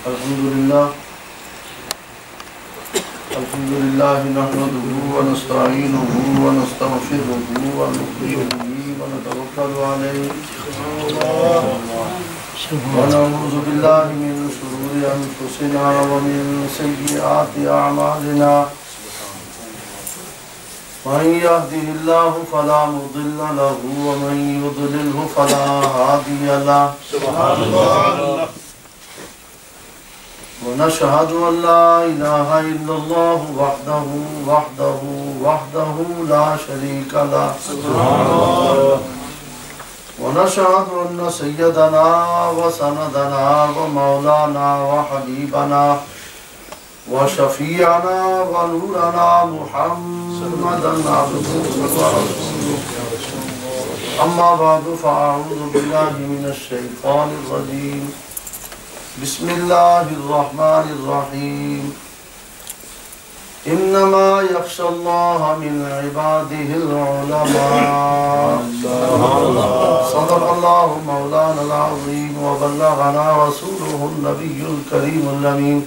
الحمد لله نحمده ونستعينه ونستغفره ونؤمن به ونتوكل عليه ونعوذ بالله من شرور أنفسنا ومن سيئات أعمالنا من يهده الله فلا مضل له ومن يضلله فلا هادي له سبحان الله ونشهد أن لا إله إلا الله وحده لا شريك له سبحان الله ونشهد أن سيدنا وسندنا ومولانا وحبيبنا وشفيعنا ونورنا محمدا عبده ورسوله أما بعد فأعوذ بالله من الشيطان الرجيم بسم الله الرحمن الرحيم إنما يخشى الله من عباده العلماء صدق الله مولانا العظيم وبلغنا رسوله النبي الكريم الأمين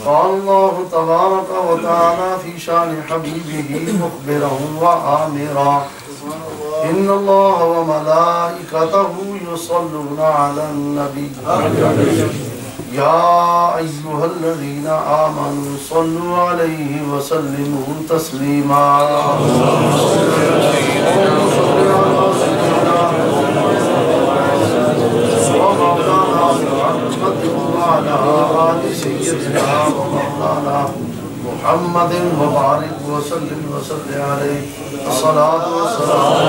قال الله تبارك وتعالى في شان حبيبه مخبرا وآمرا إن الله وملائكته يصلون على النبي يا أيها الذين آمنوا صلوا عليه وسلموا تسليما وعلى آل سيدنا ومولانا محمد وبارك وسلم عليه الصلاة والسلام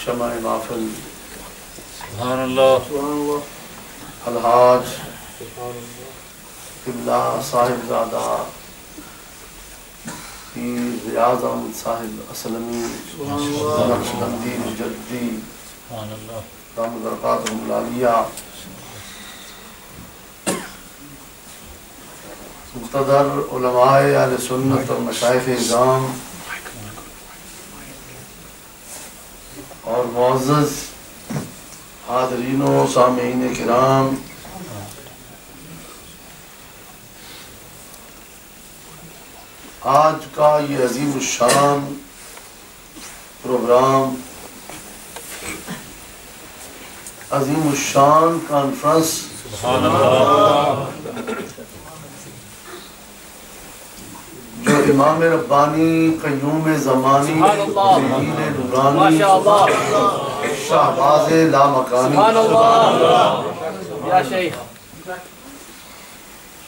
شمع محفل سبحان اللہ الحاج قبلہ صاحب زادہ پیر ریاض احمد صاحب اسلمی نقشبندی مجدی دامت برکاتہم العالیہ مقتدر علماء اہل سنت اور مشائخ اعظام اور معزز حاضرین و سامعین کرام، آج کا یہ عظیم الشان پروگرام، عظیم الشان کانفرنس جو امام ربانی قیوم زمانی مہین نورانی شہباز لامکانی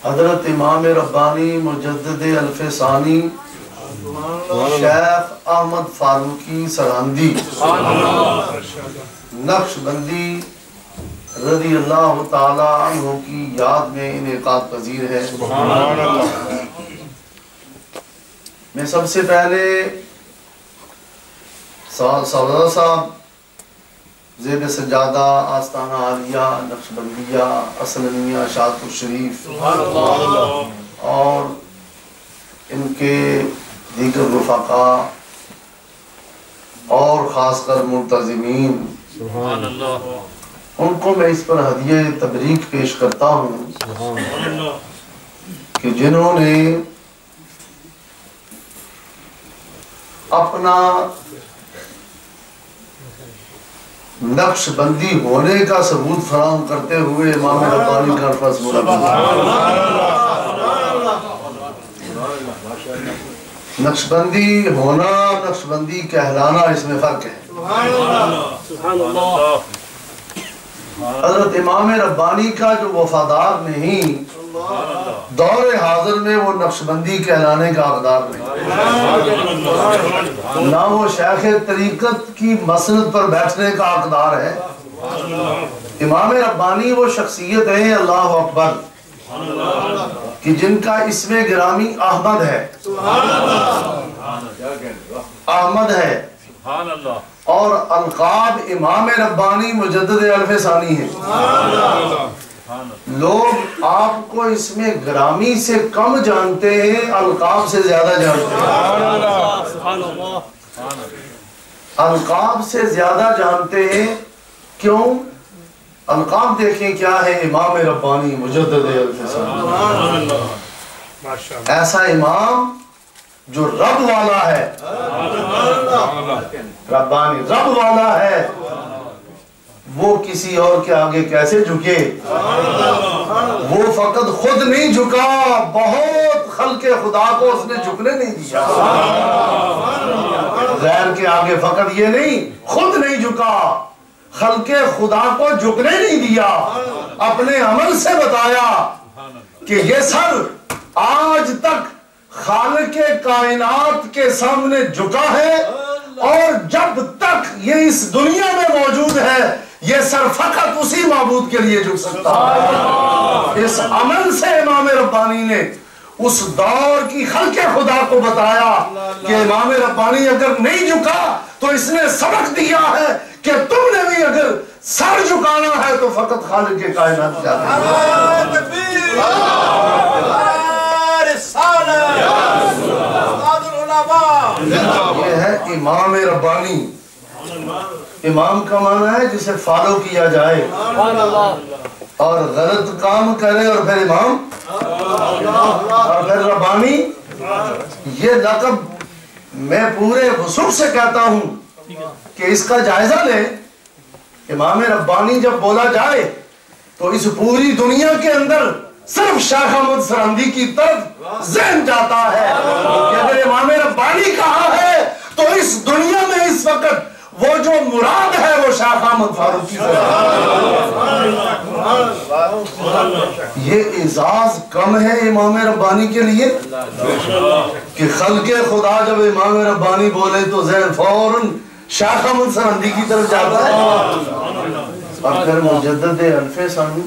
حضرت امام ربانی مجدد الف ثانی شیخ احمد فاروقی سراندی نقشبندی رضی اللہ تعالی عنہ کی یاد میں انعقاد پذیر ہے۔ میں سب سے پہلے سردار صاحب زیب سجادہ آستانہ عالیہ نقشبندیہ اسلمیہ شاہد الشریف اور ان کے دیگر رفقا اور خاص کر ملتزمین، ان کو میں اس پر ہدیہ تبریک پیش کرتا ہوں کہ جنہوں نے اپنا نقش بندی ہونے کا ثبوت فراہم کرتے ہوئے امام ربانی کانفرنس منعقد نقش بندی ہونا، نقش بندی کہلانا، اس میں فرق ہے۔ حضرت امام ربانی کا جو وفادار نہیں، دور حاضر میں وہ نقشبندی کہلانے کا حقدار نہیں، نہ وہ شیخ طریقت کی مسند پر بیٹھنے کا حقدار ہے۔ امام ربانی وہ شخصیت ہے، اللہ اکبر، کہ جن کا اسم گرامی احمد ہے، احمد ہے، اور القاب امام ربانی مجدد الف ثانی ہے۔ لوگ آپ کو اس میں گرامی سے کم جانتے ہیں، القاب سے زیادہ جانتے ہیں۔ القاب سے زیادہ جانتے ہیں، کیوں؟ القاب دیکھیں کیا ہے، امام ربانی مجدد الف ثانی، ایسا امام جو رب والا ہے، ربانی رب والا ہے، وہ کسی اور کے آگے کیسے جھکے؟ وہ فقط خود نہیں جھکا، بہت خلق خدا کو اس نے جھکنے نہیں دیا۔ غیر کے آگے فقط یہ نہیں، خود نہیں جھکا، خلق خدا کو جھکنے نہیں دیا، اپنے عمل سے بتایا کہ یہ سر آج تک خالق کائنات کے سامنے جھکا ہے، اور جب تک یہ اس دنیا میں موجود ہے یہ سر فقط اسی معبود کے لیے جھک سکتا ہے۔ اس عمل سے امام ربانی نے اس دور کی خلق خدا کو بتایا کہ امام ربانی اگر نہیں جھکا تو اس نے سبق دیا ہے کہ تم نے بھی اگر سر جھکانا ہے تو فقط خالق کائنات جاتے ہیں۔ یہ ہے امام ربانی۔ امام کا معنی ہے جسے فالو کیا جائے، اور غلط کام کرے اور پھر امام اور پھر ربانی۔ یہ لقب میں پورے وثوق سے کہتا ہوں کہ اس کا جائزہ لیں۔ امام ربانی جب بولا جائے تو اس پوری دنیا کے اندر صرف شیخ احمد سرہندی کی طرف ذہن جاتا ہے کہ اگر امام ربانی کہا ہے تو اس دنیا میں اس وقت وہ جو مراد ہے وہ شیخ احمد فاروقی ہے۔ یہ اعزاز کم ہے امام ربانی کے لیے کہ خلق خدا جب امام ربانی بولے تو ذہن فوراً شیخ احمد سرہندی کی طرف جاتا ہے۔ اور پھر مجدد الف ثانی،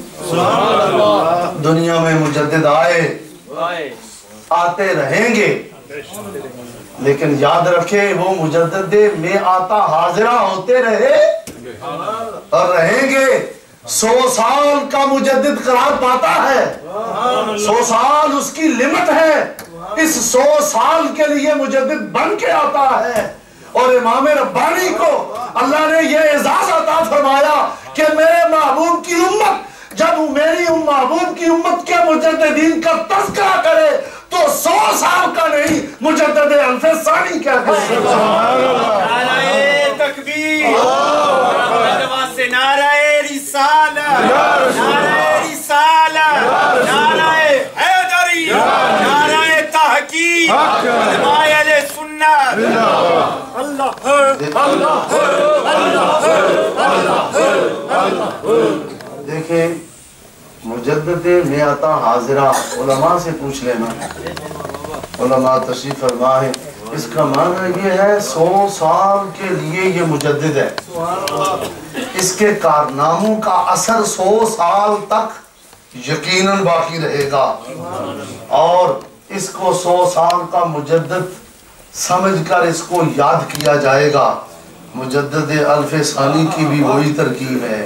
دنیا میں مجدد آئے، آتے رہیں گے، لیکن یاد رکھیں وہ مجدد میں آتا حاضرہ ہوتے رہے اور رہیں گے۔ 100 سال کا مجدد قرار پاتا ہے، 100 سال اس کی لمٹ ہے، اس 100 سال کے لیے مجدد بن کے آتا ہے۔ اور امام ربانی کو اللہ نے یہ اعزاز عطا فرمایا کہ میرے محبوب کی امت جب میری محبوب کی امت کے مجددین کا تذکرہ کرے تو 100 سال کا نہیں، مجدد الف ثانی کہتے ہیں۔ نعرہ تکبیر، نعرہ رسالہ، نعرہ رسالہ، نعرہ حیدری، نعرہ تحقیق، علماء اہل سنت۔ دیکھیں مجدد میعتہ حاضرہ، علماء سے پوچھ لینا، علماء تشریف فرما ہے، اس کا معنی یہ ہے 100 سال کے لیے یہ مجدد ہے، اس کے کارناموں کا اثر 100 سال تک یقیناً باقی رہے گا، اور اس کو 100 سال کا مجدد سمجھ کر اس کو یاد کیا جائے گا۔ مجدد الف ثانی کی بھی وہی ترکیب ہے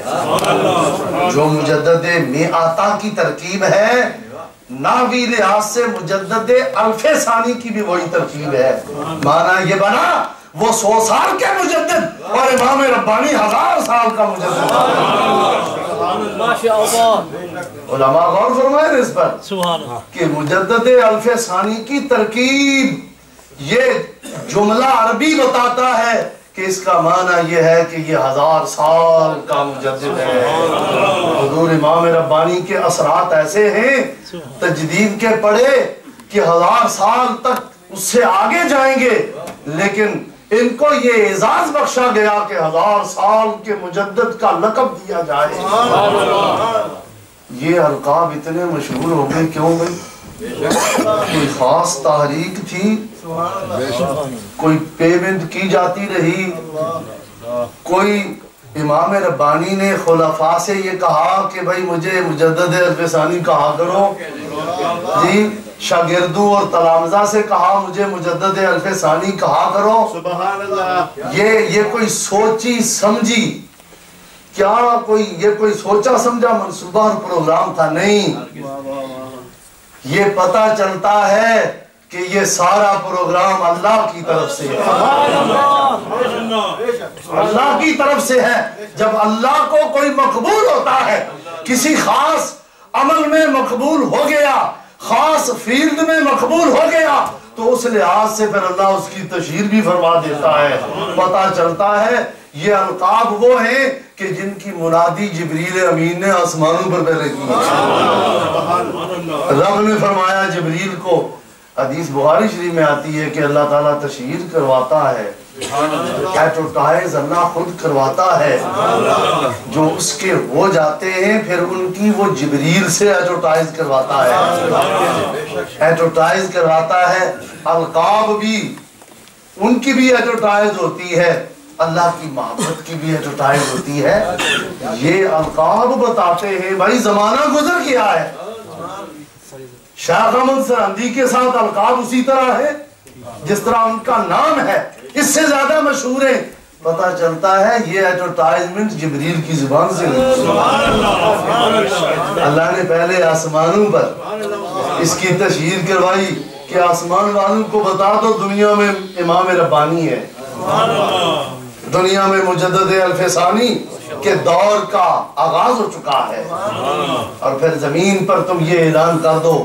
جو مجدد میعتہ کی ترکیب ہے، ناوی لحاظ سے مجدد الف ثانی کی بھی وہی ترکیب ہے۔ معنی یہ بنا وہ 100 سال کے مجدد اور امام ربانی 1000 سال کا مجدد۔ علماء غور فرمائیں اس پر کہ مجدد الف ثانی کی ترکیب یہ جملہ عربی بتاتا ہے کہ اس کا معنی یہ ہے کہ یہ 1000 سال کا مجدد ہے۔ حضور امام ربانی کے اثرات ایسے ہیں تجدید کے پڑھے کہ 1000 سال تک اس سے آگے جائیں گے، لیکن ان کو یہ اعزاز بخشا گیا کہ 1000 سال کے مجدد کا لقب دیا جائے۔ یہ القاب اتنے مشہور ہو گئے کیوں بھائی؟ کوئی خاص تحریک تھی، کوئی پیمنٹ کی جاتی رہی، کوئی امام ربانی نے خلفاء سے یہ کہا کہ بھائی مجھے مجدد الف ثانی کہا کرو، جی شاگردوں اور تلامذہ سے کہا مجھے مجدد الف ثانی کہا کرو۔ یہ کوئی سوچی سمجھی کیا یہ کوئی سوچا سمجھا منصوبہ اور پروگرام تھا؟ نہیں، یہ پتہ چلتا ہے کہ یہ سارا پروگرام اللہ کی طرف سے ہے، اللہ کی طرف سے ہے۔ جب اللہ کو کوئی مقبول ہوتا ہے، کسی خاص عمل میں مقبول ہو گیا، خاص فیلڈ میں مقبول ہو گیا، تو اس لحاظ سے پھر اللہ اس کی تشہیر بھی فرما دیتا ہے۔ پتہ چلتا ہے یہ القاب وہ ہیں کہ جن کی منادی جبریل امین نے آسمانوں پر پہلے کی۔ رب نے فرمایا جبریل کو، حدیث بخاری شریف میں آتی ہے کہ اللہ تعالیٰ تشہیر کرواتا ہے، ایڈورٹائز اللہ خود کرواتا ہے، جو اس کے ہو جاتے ہیں پھر ان کی وہ جبریل سے ایڈورٹائز کرواتا ہے، ایڈورٹائز کرواتا ہے۔ القاب بھی ان کی بھی ایڈورٹائز ہوتی ہے، اللہ کی محبت کی بھی ایڈورٹائز ہوتی ہے۔ یہ القاب بتاتے ہیں بھائی زمانہ گزر گیا ہے، شیخ احمد سرہندی کے ساتھ القاب اسی طرح ہے جس طرح ان کا نام ہے، اس سے زیادہ مشہور ہے۔ پتہ چلتا ہے یہ ایڈورٹائزمنٹ جبریل کی زبان سے اللہ نے پہلے آسمانوں پر اس کی تشہیر کروائی کہ آسمان والوں کو بتا دو دنیا میں امام ربانی ہے، دنیا میں مجدد الف ثانی کے دور کا آغاز ہو چکا ہے، اور پھر زمین پر تم یہ اعلان کر دو،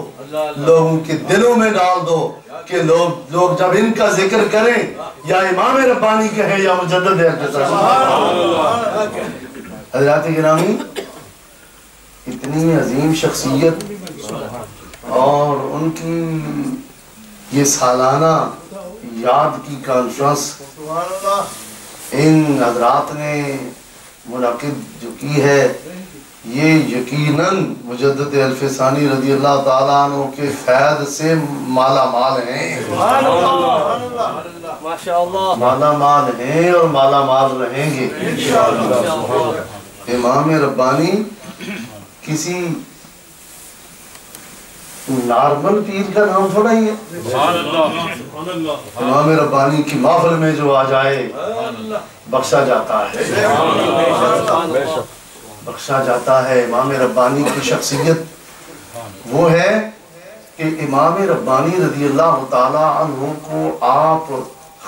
لوگوں کے دلوں میں ڈال دو کہ لوگ جب ان کا ذکر کریں یا امام ربانی کہیں یا مجدد الف ثانی۔ حضرات گرامی، اتنی عظیم شخصیت اور ان کی یہ سالانہ یاد کی کانفرنس ان حضرات نے منعقد جو کی ہے، یہ یقیناً مجدد الف ثانی رضی اللہ تعالیٰ عنہ کے فیض سے مالا مال ہیں، مالا مال ہیں اور مالا مال رہیں گے۔ امام ربانی کسی نارمل پیر کا نام تھوڑا ہی ہے۔ امام ربانی کی محفل میں جو آ جائے بخشا جاتا ہے، بخشا جاتا ہے۔ امام ربانی کی شخصیت وہ ہے کہ امام ربانی رضی اللہ تعالی عنہ کو آپ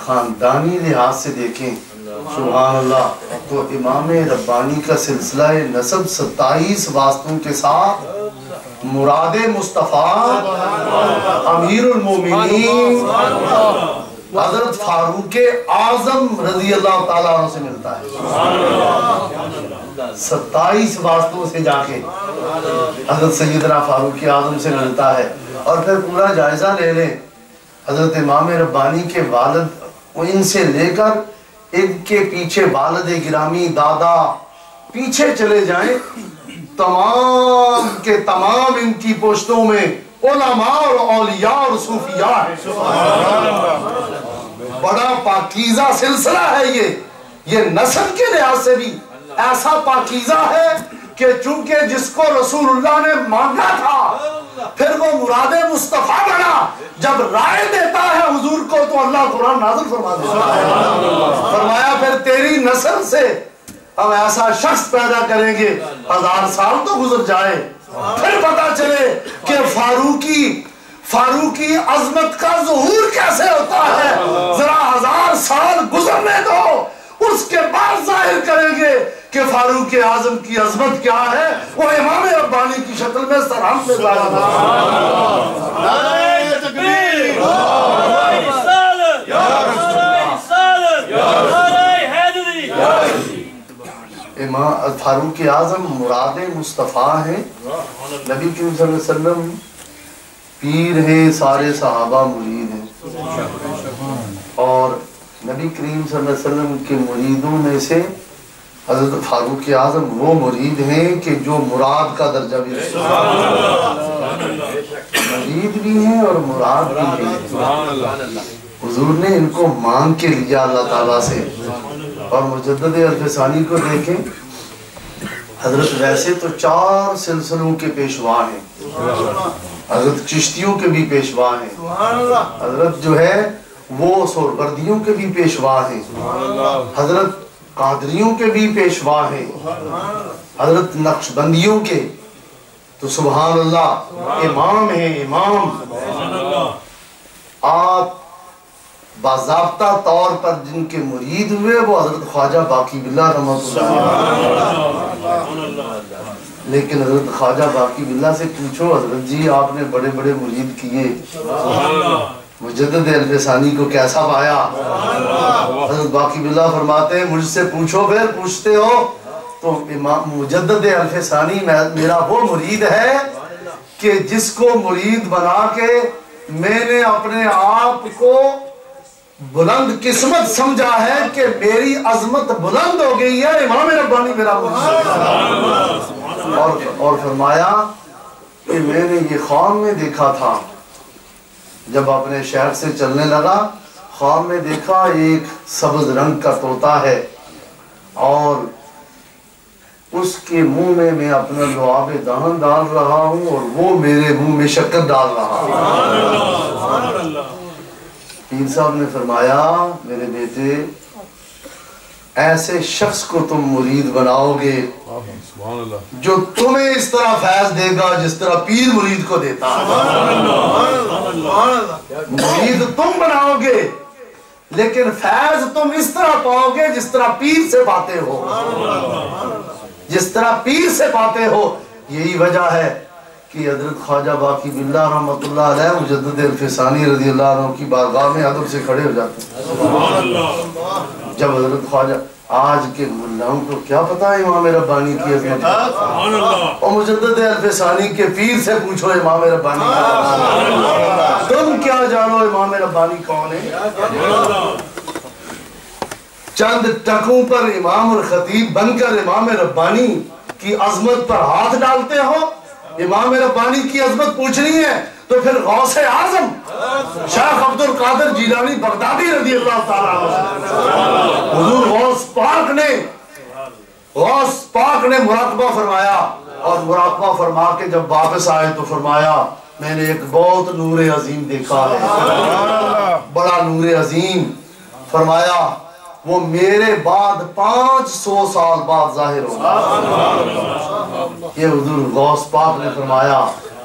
خاندانی لحاظ سے دیکھیں، سبحان اللہ، تو امام ربانی کا سلسلہ نسب 27 واسطوں کے ساتھ مراد مصطفیٰ امیر المومنین حضرت فاروق اعظم رضی اللہ تعالیٰ عنہ سے ملتا ہے۔ 27 واسطوں سے جا کے حضرت سیدنا فاروق اعظم سے ملتا ہے، اور پھر پورا جائزہ لے لیں حضرت امام ربانی کے والد، ان سے لے کر ان کے پیچھے والد گرامی، دادا، پیچھے چلے جائیں، تمام کے تمام ان کی پشتوں میں علماء اور اولیاء اور صوفیاء ہیں۔ بڑا پاکیزہ سلسلہ ہے یہ نسل کے لحاظ سے بھی ایسا پاکیزہ ہے کہ چونکہ جس کو رسول اللہ نے مانگا تھا پھر وہ مراد مصطفیٰ بنا، جب رائے دیتا ہے حضور کو تو اللہ قرآن نازل فرما دیتا ہے، فرمایا پھر تیری نسل سے ہم ایسا شخص پیدا کریں گے 1000 سال تو گزر جائے پھر پتا چلے کہ فاروقی عظمت کا ظہور کیسے ہوتا ہے، ذرا 1000 سال گزرنے دو، اس کے بعد ظاہر کریں گے کہ فاروق اعظم کی عظمت کیا ہے، وہ امام ربانی کی شکل میں سرحد میں ظاہر ہوتا ہے۔ تکبیر، نعرہ رسالت، نعرہ رسالت، نعرہ حیدری۔ امام فاروق اعظم مراد مصطفیٰ ہیں، نبی کریم صلی اللہ علیہ وسلم پیر ہیں، سارے صحابہ مرید ہیں، اور نبی کریم صلی اللہ علیہ وسلم کے مریدوں میں سے حضرت فاروق اعظم وہ مرید ہیں کہ جو مراد کا درجہ بھی رہے، مرید بھی ہیں اور مراد بھی ہیں۔ حضور نے ان کو مانگ کے لیا اللہ تعالیٰ سے، اور مجدد الف ثانی کو دیکھیں، حضرت ویسے تو 4 سلسلوں کے پیشوا ہیں، حضرت چشتیوں کے بھی پیشوا ہیں، حضرت جو ہے وہ سوربردیوں کے بھی پیشوا ہیں، حضرت قادریوں کے بھی پیشوا ہیں، حضرت نقشبندیوں کے تو سبحان اللہ امام ہیں، امام۔ آپ باضابطہ طور پر جن کے مرید ہوئے وہ حضرت خواجہ باقی باللہ رحمۃ اللہ، لیکن حضرت خواجہ باقی باللہ سے پوچھو حضرت جی آپ نے بڑے بڑے مرید کیے، مجدد الفسانی کو کیسا پایا؟ حضرت باقی باللہ فرماتے ہیں مجھ سے پوچھو، پھر پوچھتے ہو تو امام مجدد الفسانی میرا وہ مرید ہے کہ جس کو مرید بنا کے میں نے اپنے آپ کو بلند قسمت سمجھا ہے کہ میری عظمت بلند ہو گئی ہے، امام ربانی میرا مرید ہے۔ اور فرمایا کہ میں نے یہ خواب میں دیکھا تھا، جب اپنے شہر سے چلنے لگا خواب میں دیکھا ایک سبز رنگ کا طوطا ہے اور اس کے منہ میں اپنا لعاب دہن ڈال رہا ہوں اور وہ میرے منہ میں شکر ڈال رہا ہوں۔ پیر صاحب نے فرمایا میرے بیٹے ایسے شخص کو تم مرید بناؤ گے جو تمہیں اس طرح فیض دے گا جس طرح پیر مرید کو دیتا ہے۔ مرید تم بناؤ گے لیکن فیض تم اس طرح پاؤ گے جس طرح پیر سے پاتے ہو، جس طرح پیر سے پاتے ہو۔ یہی وجہ ہے کہ حضرت خواجہ باقی باللہ رحمۃ اللہ علیہ مجدد الفسانی رضی اللہ عنہ کی بارگاہ میں ادب سے کھڑے ہو جاتے ہیں۔ جب حضرت خواجہ آج کے ملاؤں کو کیا پتا ہے امام ربانی کی عظمت، اور مجدد الفسانی کے پیر سے پوچھو امام ربانی تم کیا جانو امام ربانی کون ہے؟ چند ٹکوں پر امام اور خطیب بن کر امام ربانی کی عظمت پر ہاتھ ڈالتے ہو۔ امام ربانی کی عظمت پوچھنی ہے تو پھر غوث اعظم شیخ عبد القادر جیلانی بغدادی رضی اللہ تعالیٰ عنہ، حضور غوث پاک نے مراقبہ فرمایا اور مراقبہ فرما کے جب واپس آئے تو فرمایا میں نے ایک بہت نور عظیم دیکھا ہے، بڑا نور عظیم۔ فرمایا وہ میرے بعد 500 سال بعد ظاہر ہوگا۔ یہ حضور غوث پاک نے فرمایا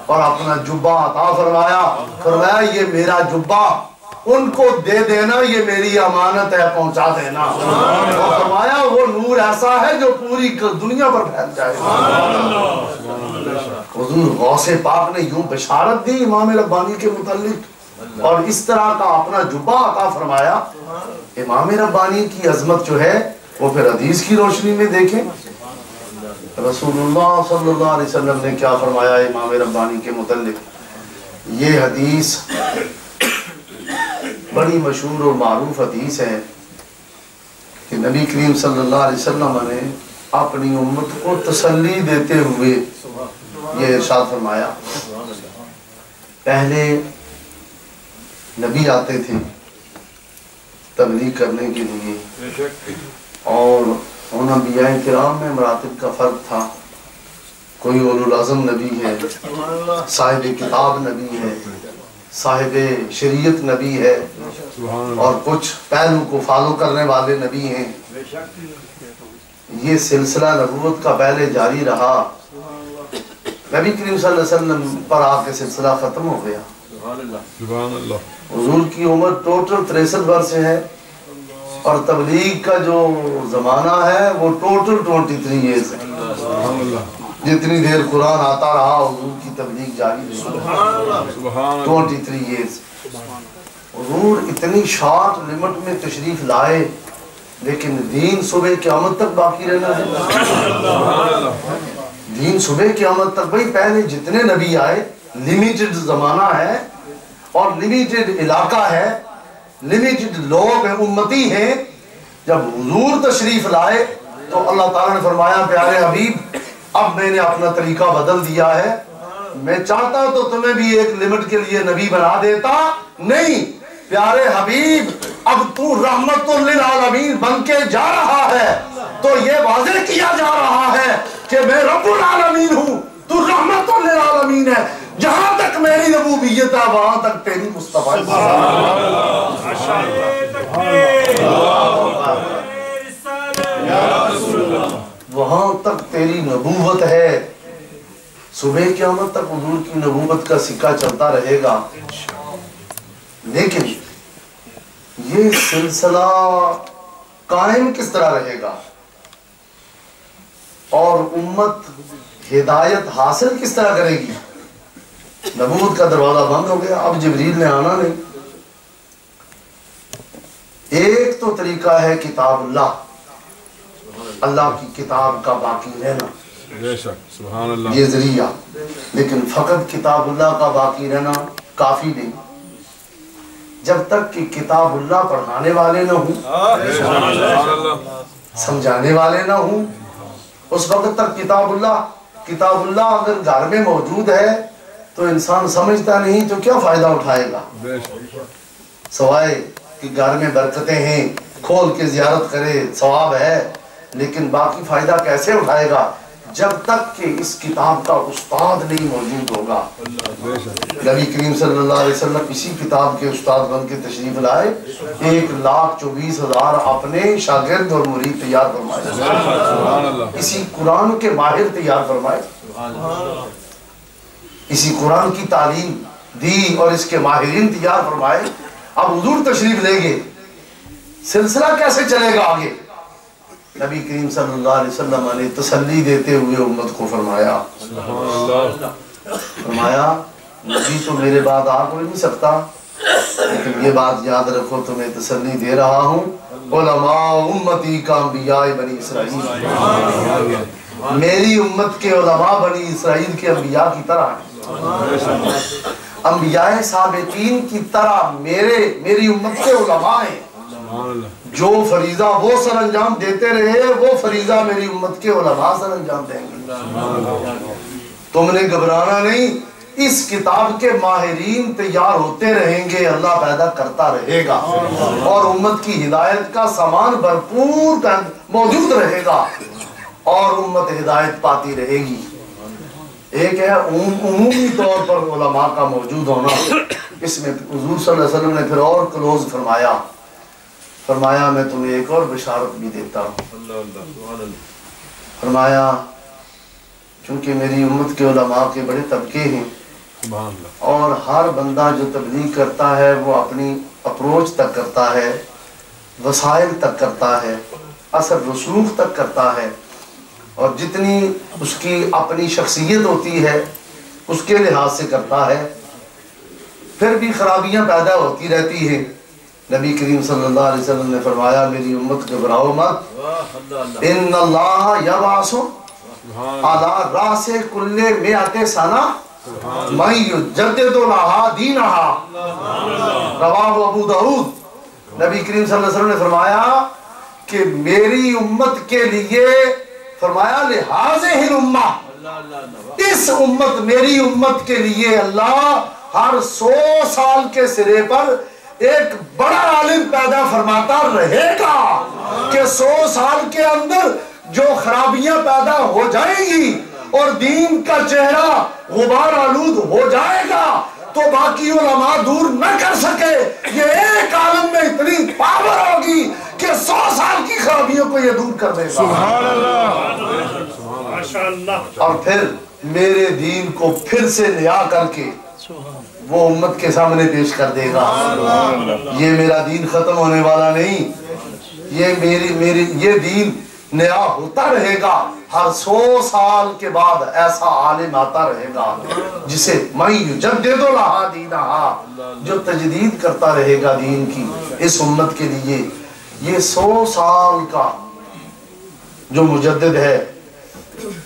اور اپنا جبہ عطا فرمایا، فرمایا یہ میرا جبہ ان کو دے دینا، یہ میری امانت ہے، پہنچا دینا۔ اور فرمایا وہ نور ایسا ہے جو پوری دنیا پر پھیل جائے گا۔ حضور غوث پاک نے یوں بشارت دی امام ربانی کے متعلق اور اس طرح کا اپنا جبہ عطا فرمایا۔ امام ربانی کی عظمت جو ہے وہ پھر حدیث کی روشنی میں دیکھیں، رسول اللہ صلی اللہ علیہ وسلم نے کیا فرمایا امام ربانی کے متعلق۔ یہ حدیث بڑی مشہور اور معروف حدیث ہے کہ نبی کریم صلی اللہ علیہ وسلم نے اپنی امت کو تسلی دیتے ہوئے یہ ارشاد فرمایا، پہلے نبی آتے تھے تبلیغ کرنے کے لیے اور ان انبیاء کرام میں مراتب کا فرق تھا، کوئی اولو العزم نبی ہے، صاحب کتاب نبی ہے، صاحب شریعت نبی ہے اور کچھ پہلو کو فالو کرنے والے نبی ہیں۔ یہ سلسلہ نبوت کا پہلے جاری رہا، نبی کریم صلی اللہ علیہ وسلم پر آ کے سلسلہ ختم ہو گیا۔ حضور کی عمر ٹوٹل 63 برس ہے اور تبلیغ کا جو زمانہ ہے وہ ٹوٹل 23 ایئرز ہے۔ جتنی دیر قرآن آتا رہا حضور کی تبلیغ جاری رہی، 23 ایئرز۔ حضور اتنی شارٹ لمٹ میں تشریف لائے لیکن دین صبح قیامت تک باقی رہنا ہے۔ دین صبح قیامت تک، بھئی پہلے جتنے نبی آئے لیمیٹڈ زمانہ ہے اور لیمیٹڈ علاقہ ہے، لیمیٹڈ لوگ ہیں، امتی ہیں۔ جب حضور تشریف لائے تو اللہ تعالیٰ نے فرمایا پیارے حبیب اب میں نے اپنا طریقہ بدل دیا ہے، میں چاہتا تو تمہیں بھی ایک لمٹ کے لیے نبی بنا دیتا، نہیں پیارے حبیب اب تو رحمت للعالمین بن کے جا رہا ہے تو یہ واضح کیا جا رہا ہے کہ میں رب العالمین ہوں، تو رحمت للعالمین ہے، جہاں تک میری ربوبیت ہے وہاں تک تیری مصطفیٰ۔ تک تیری نبوت ہے، صبح قیامت تک حضور کی نبوت کا سکہ چلتا رہے گا، لیکن یہ سلسلہ قائم کس طرح رہے گا اور امت ہدایت حاصل کس طرح کرے گی؟ نبوت کا دروازہ بند ہو گیا، اب جبریل نے آنا نہیں۔ ایک تو طریقہ ہے کتاب اللہ کی کتاب کا باقی رہنا، سبحان اللہ، یہ ذریعہ، لیکن فقط کتاب اللہ کا باقی رہنا کافی نہیں۔ جب تک کہ کتاب اللہ پڑھانے والے نہ ہوں، سمجھانے والے نہ ہوں، اس وقت تک کتاب اللہ اگر گھر میں موجود ہے تو انسان سمجھتا نہیں تو کیا فائدہ اٹھائے گا، سوائے کہ گھر میں برکتیں ہیں، کھول کے زیارت کرے، ثواب ہے، لیکن باقی فائدہ کیسے اٹھائے گا جب تک کہ اس کتاب کا استاد نہیں موجود ہوگا۔ نبی کریم صلی اللہ علیہ وسلم اسی کتاب کے استاد بن کے تشریف لائے، 1,24,000 اپنے شاگرد اور مرید تیار فرمائے، اسی قرآن کے ماہر تیار فرمائے، اسی قرآن کی تعلیم دی اور اس کے ماہرین تیار فرمائے۔ اب حضور تشریف لے گئے، سلسلہ کیسے چلے گا آگے؟ نبی کریم صلی اللہ علیہ وسلم نے تسلی دیتے ہوئے امت کو فرمایا نبی تو میرے بعد آ کوئی نہیں سکتا، لیکن یہ بات یاد رکھو تمہیں تسلی دے رہا ہوں، علماء امتی کا انبیاء بنی اسرائیل، میری امت کے علماء بنی اسرائیل کے انبیاء کی طرح ہیں، انبیاء سابقین کی طرح میری امت کے علماء ہیں، جو فریضہ وہ سر انجام دیتے رہے وہ فریضہ میری امت کے علماء سر انجام دیں گے۔ تم نے گھبرانا نہیں، اس کتاب کے ماہرین تیار ہوتے رہیں گے، اللہ پیدا کرتا رہے گا اور امت کی ہدایت کا سامان بھرپور موجود رہے گا اور امت ہدایت پاتی رہے گی۔ ایک ہے عمومی طور پر علماء کا موجود ہونا، اس میں حضور صلی اللہ علیہ وسلم نے پھر اور کلوز فرمایا میں تمہیں ایک اور بشارت بھی دیتا ہوں، فرمایا چونکہ میری امت کے علماء کے بڑے طبقے ہیں اور ہر بندہ جو تبلیغ کرتا ہے وہ اپنی اپروچ تک کرتا ہے، وسائل تک کرتا ہے، اثر رسوخ تک کرتا ہے، اور جتنی اس کی اپنی شخصیت ہوتی ہے اس کے لحاظ سے کرتا ہے، پھر بھی خرابیاں پیدا ہوتی رہتی ہیں۔ نبی کریم صلی اللہ علیہ وسلم نے فرمایا میری امت گھبراؤ مت، ان اللہ یبعث علی راس کل مئۃ سنہ من یجدد لہا دینہا، رواہ ابو داؤد۔ نبی کریم صلی اللہ علیہ وسلم نے فرمایا کہ میری امت کے لیے، فرمایا لہٰذہ الامہ، اس امت میری امت کے لیے اللہ ہر 100 سال کے سرے پر ایک بڑا عالم پیدا فرماتا رہے گا کہ 100 سال کے اندر جو خرابیاں پیدا ہو جائیں گی اور دین کا چہرہ غبار آلود ہو جائے گا تو باقی علماء دور نہ کر سکے، یہ ایک عالم میں اتنی پاور ہوگی کہ 100 سال کی خرابیوں کو یہ دور کر دے گا۔ سبحان اللہ۔ اور پھر میرے دین کو پھر سے نیا کر کے وہ امت کے سامنے پیش کر دے گا۔ یہ میرا دین ختم ہونے والا نہیں، یہ دین نیا ہوتا رہے گا، ہر 100 سال کے بعد ایسا عالم آتا رہے گا جسے من یجدد لہا دینہا، جو تجدید کرتا رہے گا دین کی اس امت کے لیے۔ یہ 100 سال کا جو مجدد ہے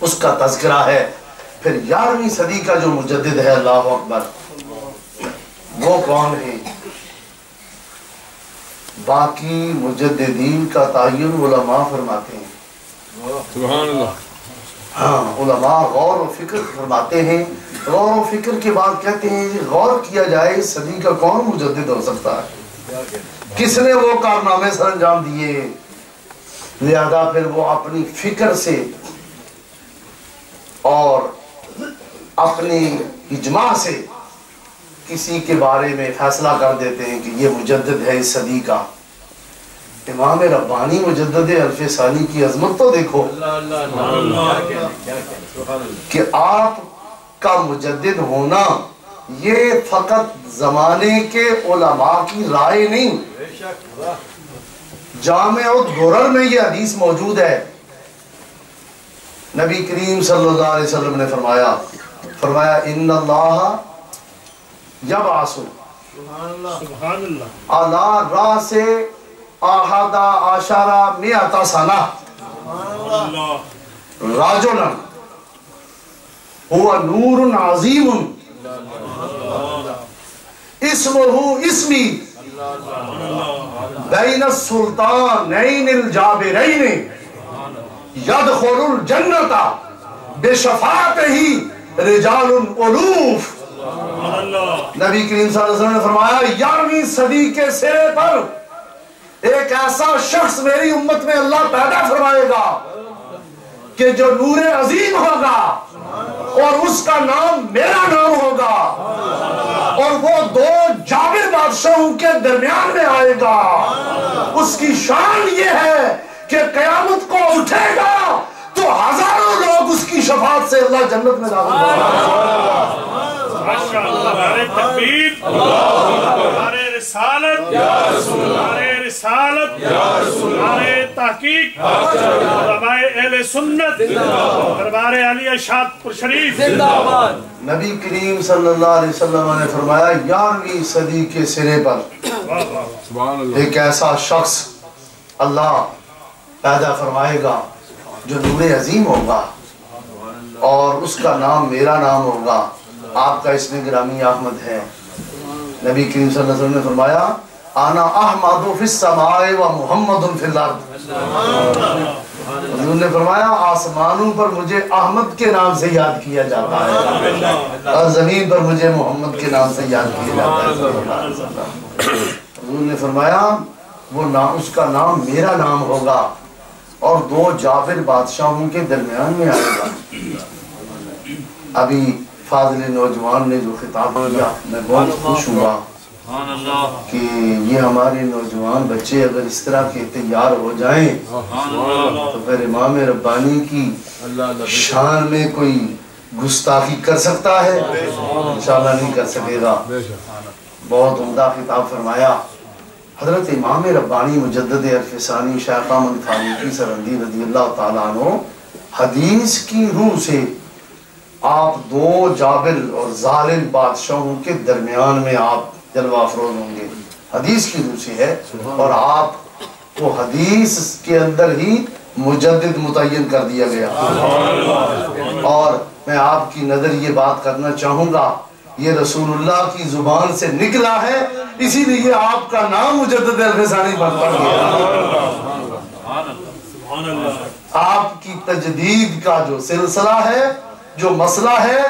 اس کا تذکرہ ہے۔ پھر 11ویں صدی کا جو مجدد ہے، اللہ اکبر، وہ کون ہے؟ باقی مجددین کا تعین علماء فرماتے ہیں۔ سبحان اللہ۔ ہاں، علماء غور و فکر فرماتے ہیں، غور و فکر کے بعد کہتے ہیں غور کیا جائے اس صدی کا کون مجدد ہو سکتا ہے، کس نے وہ کارنامے سر انجام دیے، لہذا پھر وہ اپنی فکر سے اور اپنی اجماع سے کسی کے بارے میں فیصلہ کر دیتے ہیں کہ یہ مجدد ہے اس صدی کا۔ امام ربانی مجدد الف ثانی کی عظمت تو دیکھو کہ آپ کا مجدد ہونا یہ فقط زمانے کے علماء کی رائے نہیں، جامع الدرر میں یہ حدیث موجود ہے۔ نبی کریم صلی اللہ علیہ وسلم نے فرمایا ان اللہ یبعث علی راس احد عشر مئۃ سنہ رجلا هو نور عظیم اسمہ اسمی بین السلطانین الجابرین یدخل الجنت بشفاعتہ رجال الوف۔ نبی کریم صلی اللہ علیہ وسلم نے فرمایا 11ویں صدی کے سرے پر ایک ایسا شخص میری امت میں اللہ پیدا فرمائے گا کہ جو نور عظیم ہوگا اور اس کا نام میرا نام ہوگا، اور وہ دو جابر بادشاہوں کے درمیان میں آئے گا۔ اس کی شان یہ ہے کہ قیامت کو اٹھے گا تو ہزاروں لوگ اس کی شفاعت سے اللہ جنت میں داخل کرے گا۔ نعرہ تکبیر، نعرہ رسالت، نعرہ رسالت، نعرہ تحقیق، علماء اہل سنت، دربار علی اشاعت پر شریف۔ نبی کریم صلی اللہ علیہ وسلم نے فرمایا 11ویں صدی کے سرے پر ایک ایسا شخص اللہ پیدا فرمائے گا جو نور عظیم ہوگا اور اس کا نام میرا نام ہوگا۔ آپ کا اسم گرامی احمد ہے۔ نبی کریم صلی اللہ علیہ وسلم نے فرمایا انا احمد فی السماء و محمد فی الارض۔ حضور نے فرمایا آسمانوں پر مجھے احمد کے نام سے یاد کیا جاتا ہے اور زمین پر مجھے محمد کے نام سے یاد کیا جاتا ہے۔ حضور نے فرمایا اس کا نام میرا نام ہوگا اور دو جابر بادشاہوں کے درمیان میں آئے گا۔ ابھی فاضل نوجوان نے جو خطاب کیا میں بہت خوش ہوا کہ یہ ہمارے نوجوان بچے اگر اس طرح کے تیار ہو جائیں تو پھر امام ربانی کی شان میں کوئی گستاخی کر سکتا ہے؟ انشاءاللہ نہیں کر سکے گا۔ بہت عمدہ خطاب فرمایا۔ حضرت امام ربانی مجدد الف ثانی شیخ احمد فاروقی سرہندی رضی اللہ تعالیٰ عنہ حدیث کی روح سے آپ دو جابر اور ظالم بادشاہوں کے درمیان میں آپ جلوہ افروز ہوں گے، حدیث کی روح سے ہے، اور آپ کو حدیث کے اندر ہی مجدد متعین کر دیا گیا۔ اور میں آپ کی نظر یہ بات کرنا چاہوں گا، یہ رسول اللہ کی زبان سے نکلا ہے، اسی لیے آپ کا نام مجدد الف ثانی پڑ گیا۔ آپ کی تجدید کا جو سلسلہ ہے، جو مسئلہ ہے،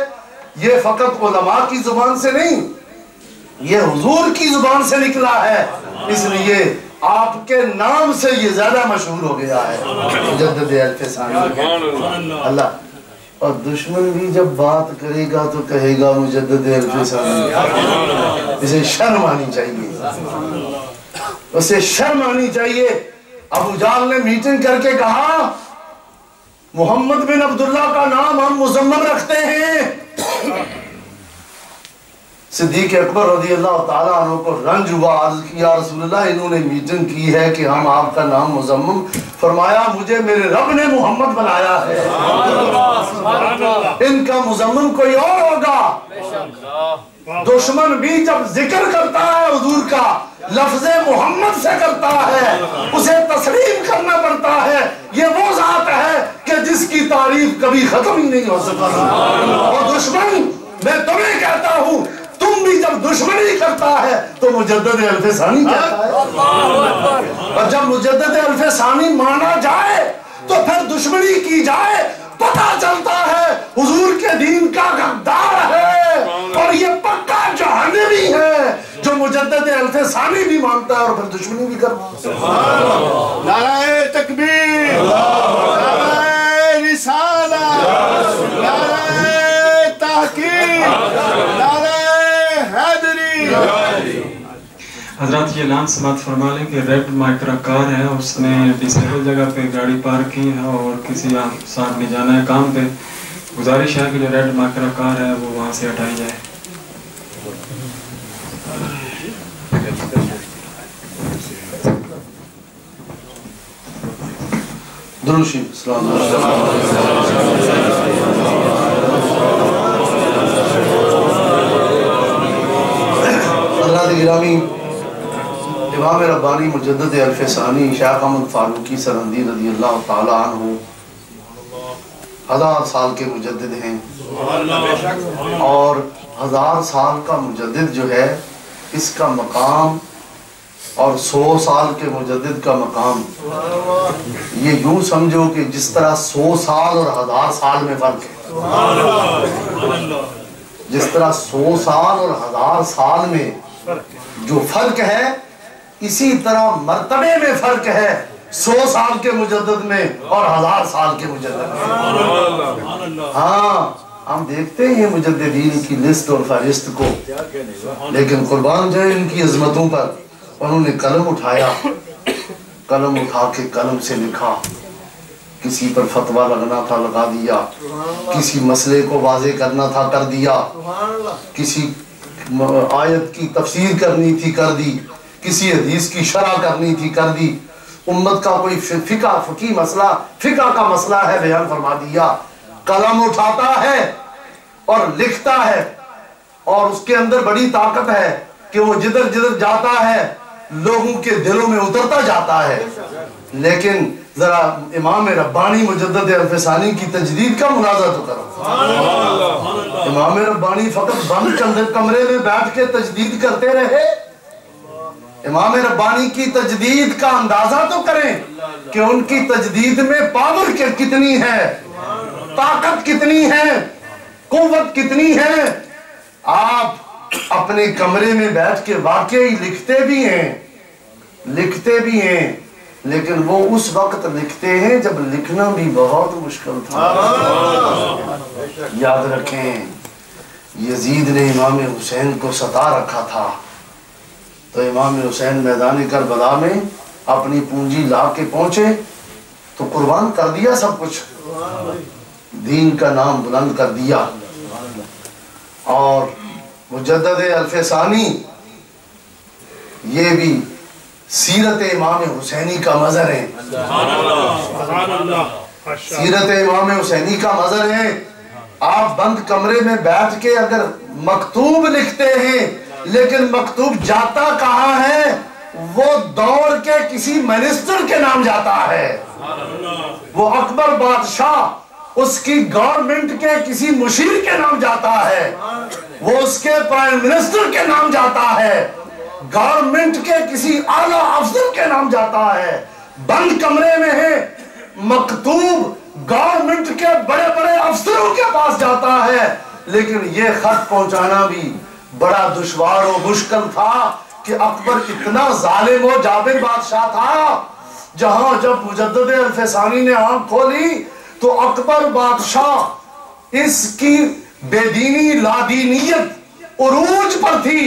یہ فقط علماء کی زبان سے نہیں، یہ حضور کی زبان سے نکلا ہے، اس لیے آپ کے نام سے یہ زیادہ مشہور ہو گیا ہے مجدد الف ثانی۔ اللہ، اور دشمن بھی جب بات کرے گا تو کہے گا مجدد الف ثانی۔ اسے شرم آنی چاہیے، اسے شرم آنی چاہیے۔ ابو جہل نے میٹنگ کر کے کہا محمد بن عبداللہ کا نام ہم مزمم رکھتے ہیں۔ صدیق اکبر رضی اللہ تعالیٰ عنہ کو رنج ہوا، عرض کیا رسول اللہ انہوں نے میٹنگ کی ہے کہ ہم آپ کا نام مزمم، فرمایا مجھے میرے رب نے محمد بنایا ہے، ان کا مزمم کوئی اور ہوگا۔ دشمن بھی جب ذکر کرتا ہے حضور کا لفظ محمد سے کرتا ہے، اسے تسلیم کرنا پڑتا ہے، یہ وہ ذات ہے کہ جس کی تعریف کبھی ختم ہی نہیں ہو سکتی۔ اور دشمن، میں تمہیں کہتا ہوں، تم بھی جب دشمنی کرتا ہے تو مجدد الف ثانی کہتا ہے، اور جب مجدد الف ثانی مانا جائے تو پھر دشمنی کی جائے، پتہ چلتا ہے حضور کے دین کا غدار ہے، اور یہ پکا جہنمی ہے جو مجدد الف ثانی بھی مانتا ہے اور پھر دشمنی بھی کرتا ہے۔ نعرہ تکبیر، نعرہ رسالت، نعرہ تحقیق، نعرہ حیدری۔ حضرات یہ اعلان سماعت فرما لیں کہ ریڈ مائکرا کار ہے، اس نے ڈسیبل جگہ پہ گاڑی پارک کی ہے اور کسی صاحب نے جانا ہے کام پہ، گزارش ہے کہ جو ریڈ مائکرا کار ہے وہ وہاں سے ہٹائی جائے۔ درود شریف السلام علیکم۔ حضرات گرامی، امام ربانی مجدد الف ثانی شیخ احمد فاروقی سرہندی رضی اللہ تعالی عنہ 1000 سال کے مجدد ہیں، اور 1000 سال کا مجدد جو ہے اس کا مقام اور 100 سال کے مجدد کا مقام یہ یوں سمجھو کہ جس طرح 100 سال اور 1000 سال میں فرق ہے، جس طرح 100 سال اور 1000 سال میں جو فرق ہے اسی طرح مرتبے میں فرق ہے 100 سال کے مجدد میں اور 1000 سال کے مجدد میں۔ ہاں ہم دیکھتے ہیں مجددین کی لسٹ اور فہرست کو، لیکن قربان جائیں ان کی عظمتوں پر، انہوں نے قلم اٹھایا، قلم اٹھا کے قلم سے لکھا، کسی پر فتویٰ لگنا تھا لگا دیا، کسی مسئلے کو واضح کرنا تھا کر دیا، کسی آیت کی تفسیر کرنی تھی کر دی، کسی حدیث کی شرح کرنی تھی کر دی، امت کا کوئی فقہی مسئلہ، فقہ کا مسئلہ ہے بیان فرما دیا۔ قلم اٹھاتا ہے اور لکھتا ہے، اور اس کے اندر بڑی طاقت ہے کہ وہ جدھر جدھر جاتا ہے لوگوں کے دلوں میں اترتا جاتا ہے۔ لیکن ذرا امام ربانی مجدد الف ثانی کی تجدید کا ملاحظہ تو کرو۔ امام ربانی فقط بند کمرے میں بیٹھ کے تجدید کرتے رہے؟ امام ربانی کی تجدید کا اندازہ تو کریں کہ ان کی تجدید میں پاور کتنی ہے، طاقت کتنی ہے، قوت کتنی ہے۔ آپ اپنے کمرے میں بیٹھ کے واقعی لکھتے بھی ہیں، لیکن وہ اس وقت لکھتے ہیں جب لکھنا بھی بہت مشکل تھا۔ یاد رکھیں یزید نے امام حسین کو ستا رکھا تھا، تو امام حسین میدان کربلا میں اپنی پونجی لا کے پہنچے تو قربان کر دیا سب کچھ، دین کا نام بلند کر دیا۔ اور مجدد الف ثانی یہ بھی سیرت امام حسینی کا مظہر ہے، سیرت امام حسینی کا مظہر ہے۔ آپ بند کمرے میں بیٹھ کے اگر مکتوب لکھتے ہیں، لیکن مکتوب جاتا کہاں ہے؟ وہ دور کے کسی منسٹر کے نام جاتا ہے، وہ اکبر بادشاہ اس کی گورنمنٹ کے کسی مشیر کے نام جاتا ہے، وہ اس کے پرائم منسٹر کے نام جاتا ہے، گورنمنٹ کے کسی اعلیٰ افسر کے نام جاتا ہے۔ بند کمرے میں ہے، مکتوب گورنمنٹ کے بڑے بڑے افسروں کے پاس جاتا ہے، لیکن یہ خط پہنچانا بھی بڑا دشوار و مشکل تھا کہ اکبر اتنا ظالم و جابر بادشاہ تھا، جہاں جب مجدد الف ثانی نے آنکھ کھولی تو اکبر بادشاہ اس کی بے دینی لادینیت عروج پر تھی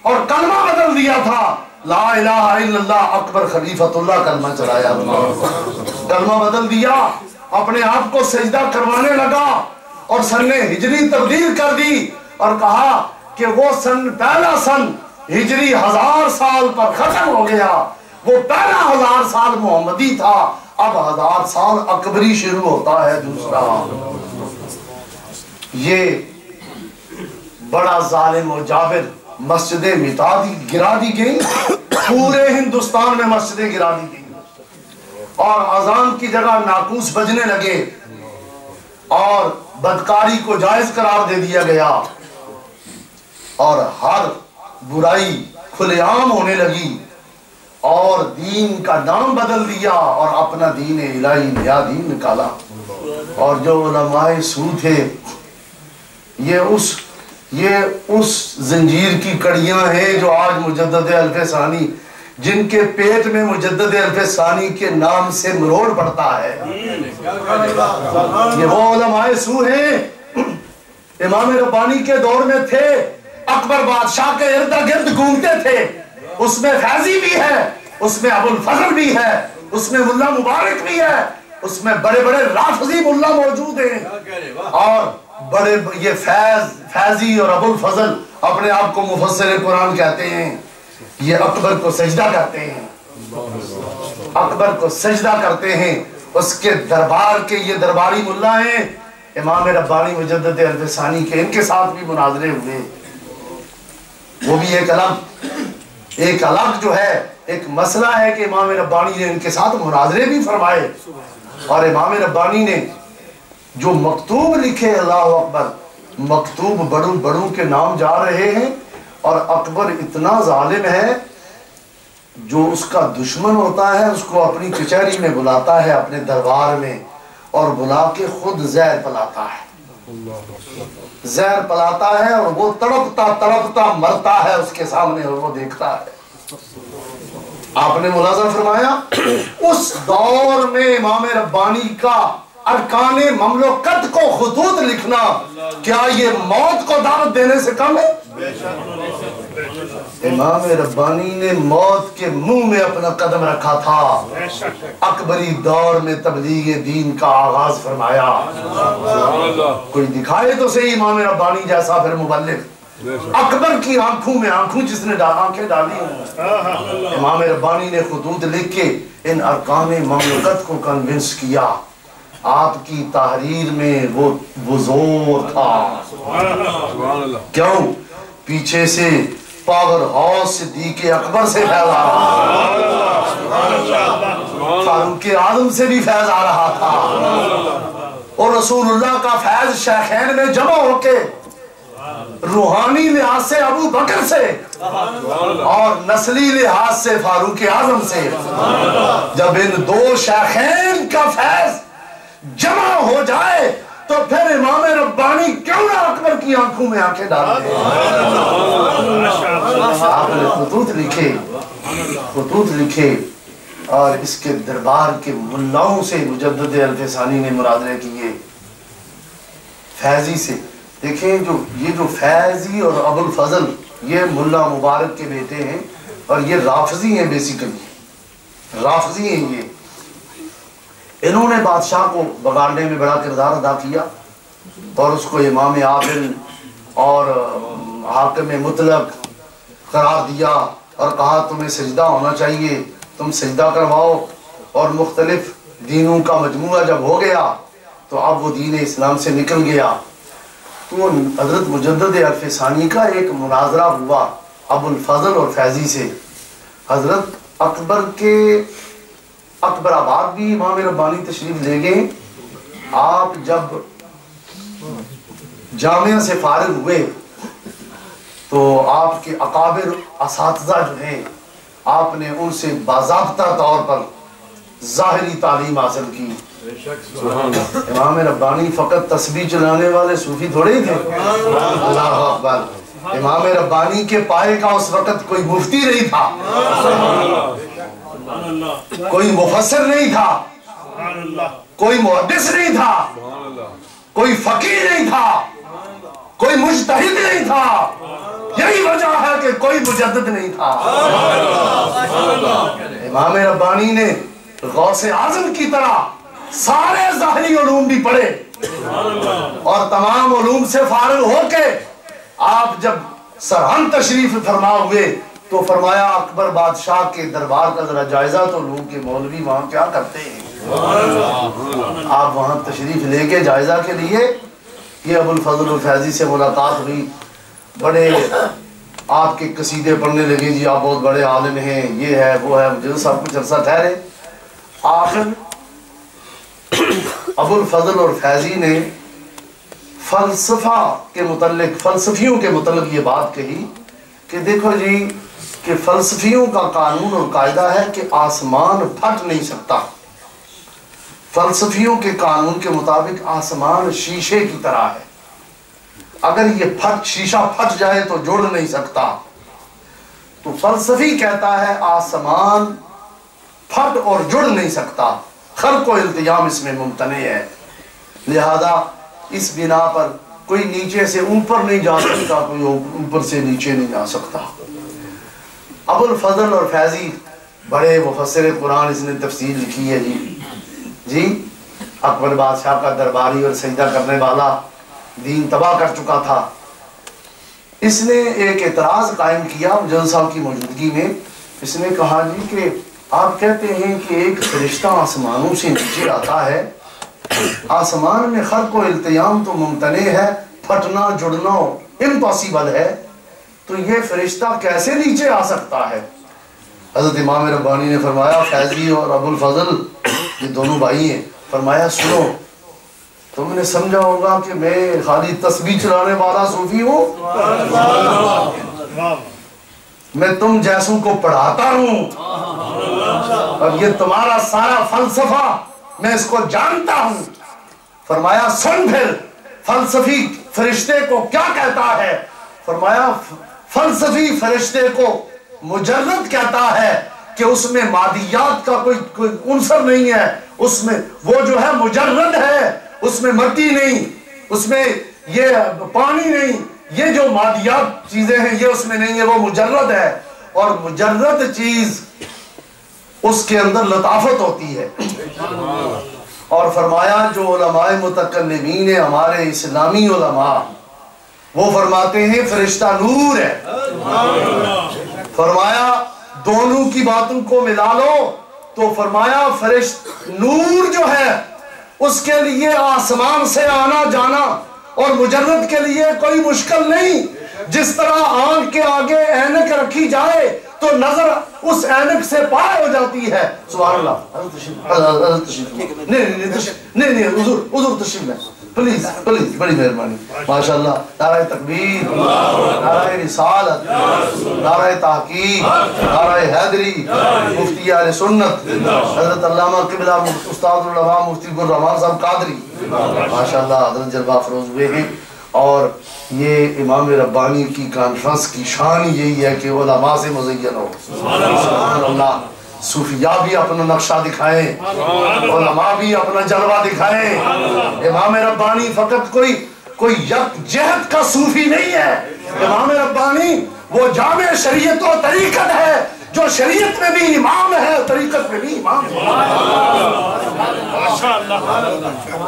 اور کلمہ بدل دیا تھا، لا الہ الا اللہ، اکبر خلیفۃ اللہ کلمہ چلایا، کلمہ بدل دیا، اپنے آپ کو سجدہ کروانے لگا اور سن ہجری تبدیل کر دی اور کہا کہ وہ پہلا سن ہجری 1000 سال پر ختم ہو گیا، وہ پہلا 1000 سال محمدی تھا، اب 1000 سال اکبری شروع ہوتا ہے دوسرا۔ یہ بڑا ظالم و جابر مسجدیں گرا دی گئی، پورے ہندوستان میں مسجدیں گرا دی گئی، اور اذان کی جگہ ناقوس بجنے لگے اور بدکاری کو جائز قرار دے دیا گیا، اور ہر برائی کھلے عام ہونے لگی، اور دین کا نام بدل دیا اور اپنا دین الہی نیا دین نکالا۔ اور جو علماء سو تھے یہ اس زنجیر کی کڑیاں ہیں جو آج مجدد الف ثانی، جن کے پیٹ میں مجدد الف ثانی کے نام سے مروڑ پڑتا ہے، یہ وہ علماء سو ہیں۔ امام ربانی کے دور میں تھے، اکبر بادشاہ کے ارد گرد گھومتے تھے، اس میں فیضی بھی ہے، اس میں ابو الفضل بھی ہے، اس میں ملا مبارک بھی ہے، اس میں بڑے بڑے رافضی ملا موجود ہیں، اور بڑے یہ فیضی اور ابو الفضل اپنے آپ کو مفسر قرآن کہتے ہیں، یہ اکبر کو سجدہ کرتے ہیں، اکبر کو سجدہ کرتے ہیں، اس کے دربار کے یہ درباری ملا ہیں، امام ربانی مجدد الف ثانی کے، ان کے ساتھ بھی مناظرے ہوئے، وہ بھی ایک الگ جو ہے ایک مسئلہ ہے کہ امام ربانی نے ان کے ساتھ مناظرے بھی فرمائے، اور امام ربانی نے جو مکتوب لکھے، اللہ اکبر، مکتوب بڑوں بڑوں کے نام جا رہے ہیں، اور اکبر اتنا ظالم ہے، جو اس کا دشمن ہوتا ہے اس کو اپنی کچہری میں بلاتا ہے، اپنے دربار میں، اور بلا کے خود زہر پلاتا ہے، زہر پلاتا ہے، اور وہ تڑپتا تڑپتا مرتا ہے اس کے سامنے، اور وہ دیکھتا ہے۔ آپ نے ملاحظہ فرمایا اس دور میں امام ربانی کا ارکان مملکت کو خطوط لکھنا کیا یہ موت کو دعوت دینے سے کم ہے؟ امام ربانی نے موت کے منہ میں اپنا قدم رکھا تھا، اکبری دور میں تبلیغ دین کا آغاز فرمایا۔ کوئی دکھائے تو صحیح امام ربانی جیسا پھر مبلغ، اکبر کی آنکھوں میں آنکھوں جس نے آنکھیں ڈالی ہیں۔ امام ربانی نے خطوط لکھ کے ان ارکان مملکت کو کنونس کیا، آپ کی تحریر میں وہ زور تھا، کیوں؟ پیچھے سے پاور ہاؤس صدیق اکبر سے فیض آ رہا تھا، فاروق اعظم سے بھی فیض آ رہا تھا، اور رسول اللہ کا فیض شیخین میں جمع ہو کے روحانی لحاظ سے ابو بکر سے اور نسلی لحاظ سے فاروق اعظم سے، جب ان دو شیخین کا فیض جمع ہو جائے تو پھر امام ربانی کیوں نہ اکبر کی آنکھوں میں آنکھیں ڈال دیں؟ آپ نے خطوط لکھے اور اس کے دربار کے ملاؤں سے مجدد الف ثانی نے مناظرے کیے، فیضی سے۔ دیکھیں یہ جو فیضی اور ابو الفضل یہ ملا مبارک کے بیٹے ہیں، اور یہ رافضی ہیں، بیسیکلی رافضی ہیں یہ، انہوں نے بادشاہ کو بگاڑنے میں بڑا کردار ادا کیا، اور اس کو امام عادل اور حاکم مطلق قرار دیا، اور کہا تمہیں سجدہ ہونا چاہیے، تم سجدہ کرواؤ، اور مختلف دینوں کا مجموعہ جب ہو گیا تو اب وہ دین اسلام سے نکل گیا، تو حضرت مجدد الف ثانی کا ایک مناظرہ ہوا ابو الفضل اور فیضی سے۔ حضرت اکبر آباد بھی امام ربانی تشریف لے گئے، آپ جب جامعہ سے فارغ ہوئے تو آپ کے اکابر اساتذہ جو ہیں آپ نے ان سے باضابطہ طور پر ظاہری تعلیم حاصل کی۔ امام ربانی فقط تسبیح چلانے والے صوفی تھوڑے ہی تھے، اللہ اکبر، امام ربانی کے پائے کا اس وقت کوئی مفتی نہیں تھا، کوئی مفسر نہیں تھا، کوئی محدث نہیں تھا، کوئی فقیہ نہیں تھا، کوئی مجتہد نہیں تھا، یہی وجہ ہے کہ کوئی مجدد نہیں تھا۔ امام ربانی نے غوث اعظم کی طرح سارے ظاہری علوم بھی پڑھے، اور تمام علوم سے فارغ ہو کے آپ جب سرہند تشریف فرما ہوئے تو فرمایا اکبر بادشاہ کے دربار کا ذرا جائزہ تو لوں کہ مولوی وہاں کیا کرتے ہیں۔ آپ وہاں تشریف لے کے جائزہ کے لیے، یہ ابو الفضل الفیضی سے ملاقات ہوئی، بڑے آپ کے قصیدے پڑھنے لگے، جی آپ بہت بڑے عالم ہیں، یہ ہے وہ ہے، مجھے سب کچھ عرصہ ٹھہرے۔ آخر ابو الفضل اور فیضی نے فلسفہ کے متعلق، فلسفیوں کے متعلق یہ بات کہی کہ دیکھو جی کہ فلسفیوں کا قانون اور قاعدہ ہے کہ آسمان پھٹ نہیں سکتا، فلسفیوں کے قانون کے مطابق آسمان شیشے کی طرح ہے، اگر یہ شیشہ پھٹ جائے تو جڑ نہیں سکتا، تو فلسفی کہتا ہے آسمان پھٹ اور جڑ نہیں سکتا، خلق و التیام اس میں ممتنع ہے، لہذا اس بنا پر کوئی نیچے سے اوپر نہیں جا سکتا، کوئی اوپر سے نیچے نہیں جا سکتا۔ ابو الفضل اور فیضی بڑے مفسر قرآن، اس نے تفسیر لکھی ہے جی اکبر بادشاہ کا درباری اور سجدہ کرنے والا، دین تباہ کر چکا تھا. اس نے ایک اعتراض قائم کیا جل صاحب کی موجودگی میں. اس نے کہا جی کہ آپ کہتے ہیں کہ ایک فرشتہ آسمانوں سے نیچے آتا ہے، آسمان میں خلق و التیام تو ممتنع ہے، پھٹنا جڑنا امپاسیبل ہے، تو یہ فرشتہ کیسے نیچے آ سکتا ہے؟ حضرت امام ربانی نے فرمایا، فیضی اور ابو الفضل یہ دونوں بھائی ہیں، فرمایا سنو، تم نے سمجھا ہوگا کہ میں خالی تسبیح چلانے والا صوفی ہوں، میں تم جیسوں کو پڑھاتا ہوں، اور یہ تمہارا سارا فلسفہ میں اس کو جانتا ہوں. فرمایا سن پھر فلسفی فرشتے کو کیا کہتا ہے؟ فرمایا فلسفی فرشتے کو مجرد کہتا ہے کہ اس میں مادیات کا کوئی عنصر نہیں ہے، اس میں وہ جو ہے مجرد ہے، اس میں مٹی نہیں، اس میں یہ پانی نہیں، یہ جو مادیات چیزیں ہیں یہ اس میں نہیں ہے، وہ مجرد ہے. اور مجرد چیز اس کے اندر لطافت ہوتی ہے. اور فرمایا جو علماء متکلمین ہیں ہمارے اسلامی علماء، وہ فرماتے ہیں فرشتہ نور ہے. فرمایا دونوں کی باتوں کو ملا لو تو فرمایا نور جو ہے اس کے لیے آسمان سے آنا جانا اور مجرد کے لیے کوئی مشکل نہیں. جس طرح آنکھ کے آگے اینک رکھی جائے تو نظر اس اینک سے پار ہو جاتی ہے. سبحان اللہ. نہیں حضور تشریف لیں پلیز پلیز، بڑی مہربانی. ماشاءاللہ. نعرہ تکبیر، نعرہ رسالت، نعرہ تحقیق، نعرہ حیدری، مفتی اہل سنت حضرت علامہ قبلہ استاد العلماء مفتی گلرحمان صاحب قادری ماشاءاللہ حضرت جلوہ افروز ہوئے ہیں. اور یہ امام ربانی کی کانفرنس کی شان یہی ہے کہ علماء سے مزین ہو. سبحان اللہ. صوفیاء بھی اپنا نقشہ دکھائیں، علماء بھی اپنا جلوہ دکھائیں. امام ربانی فقط کوئی یک جہت کا صوفی نہیں ہے. امام ربانی وہ جامع شریعت و طریقت ہے جو شریعت میں بھی امام ہے، طریقت میں بھی امام ہے.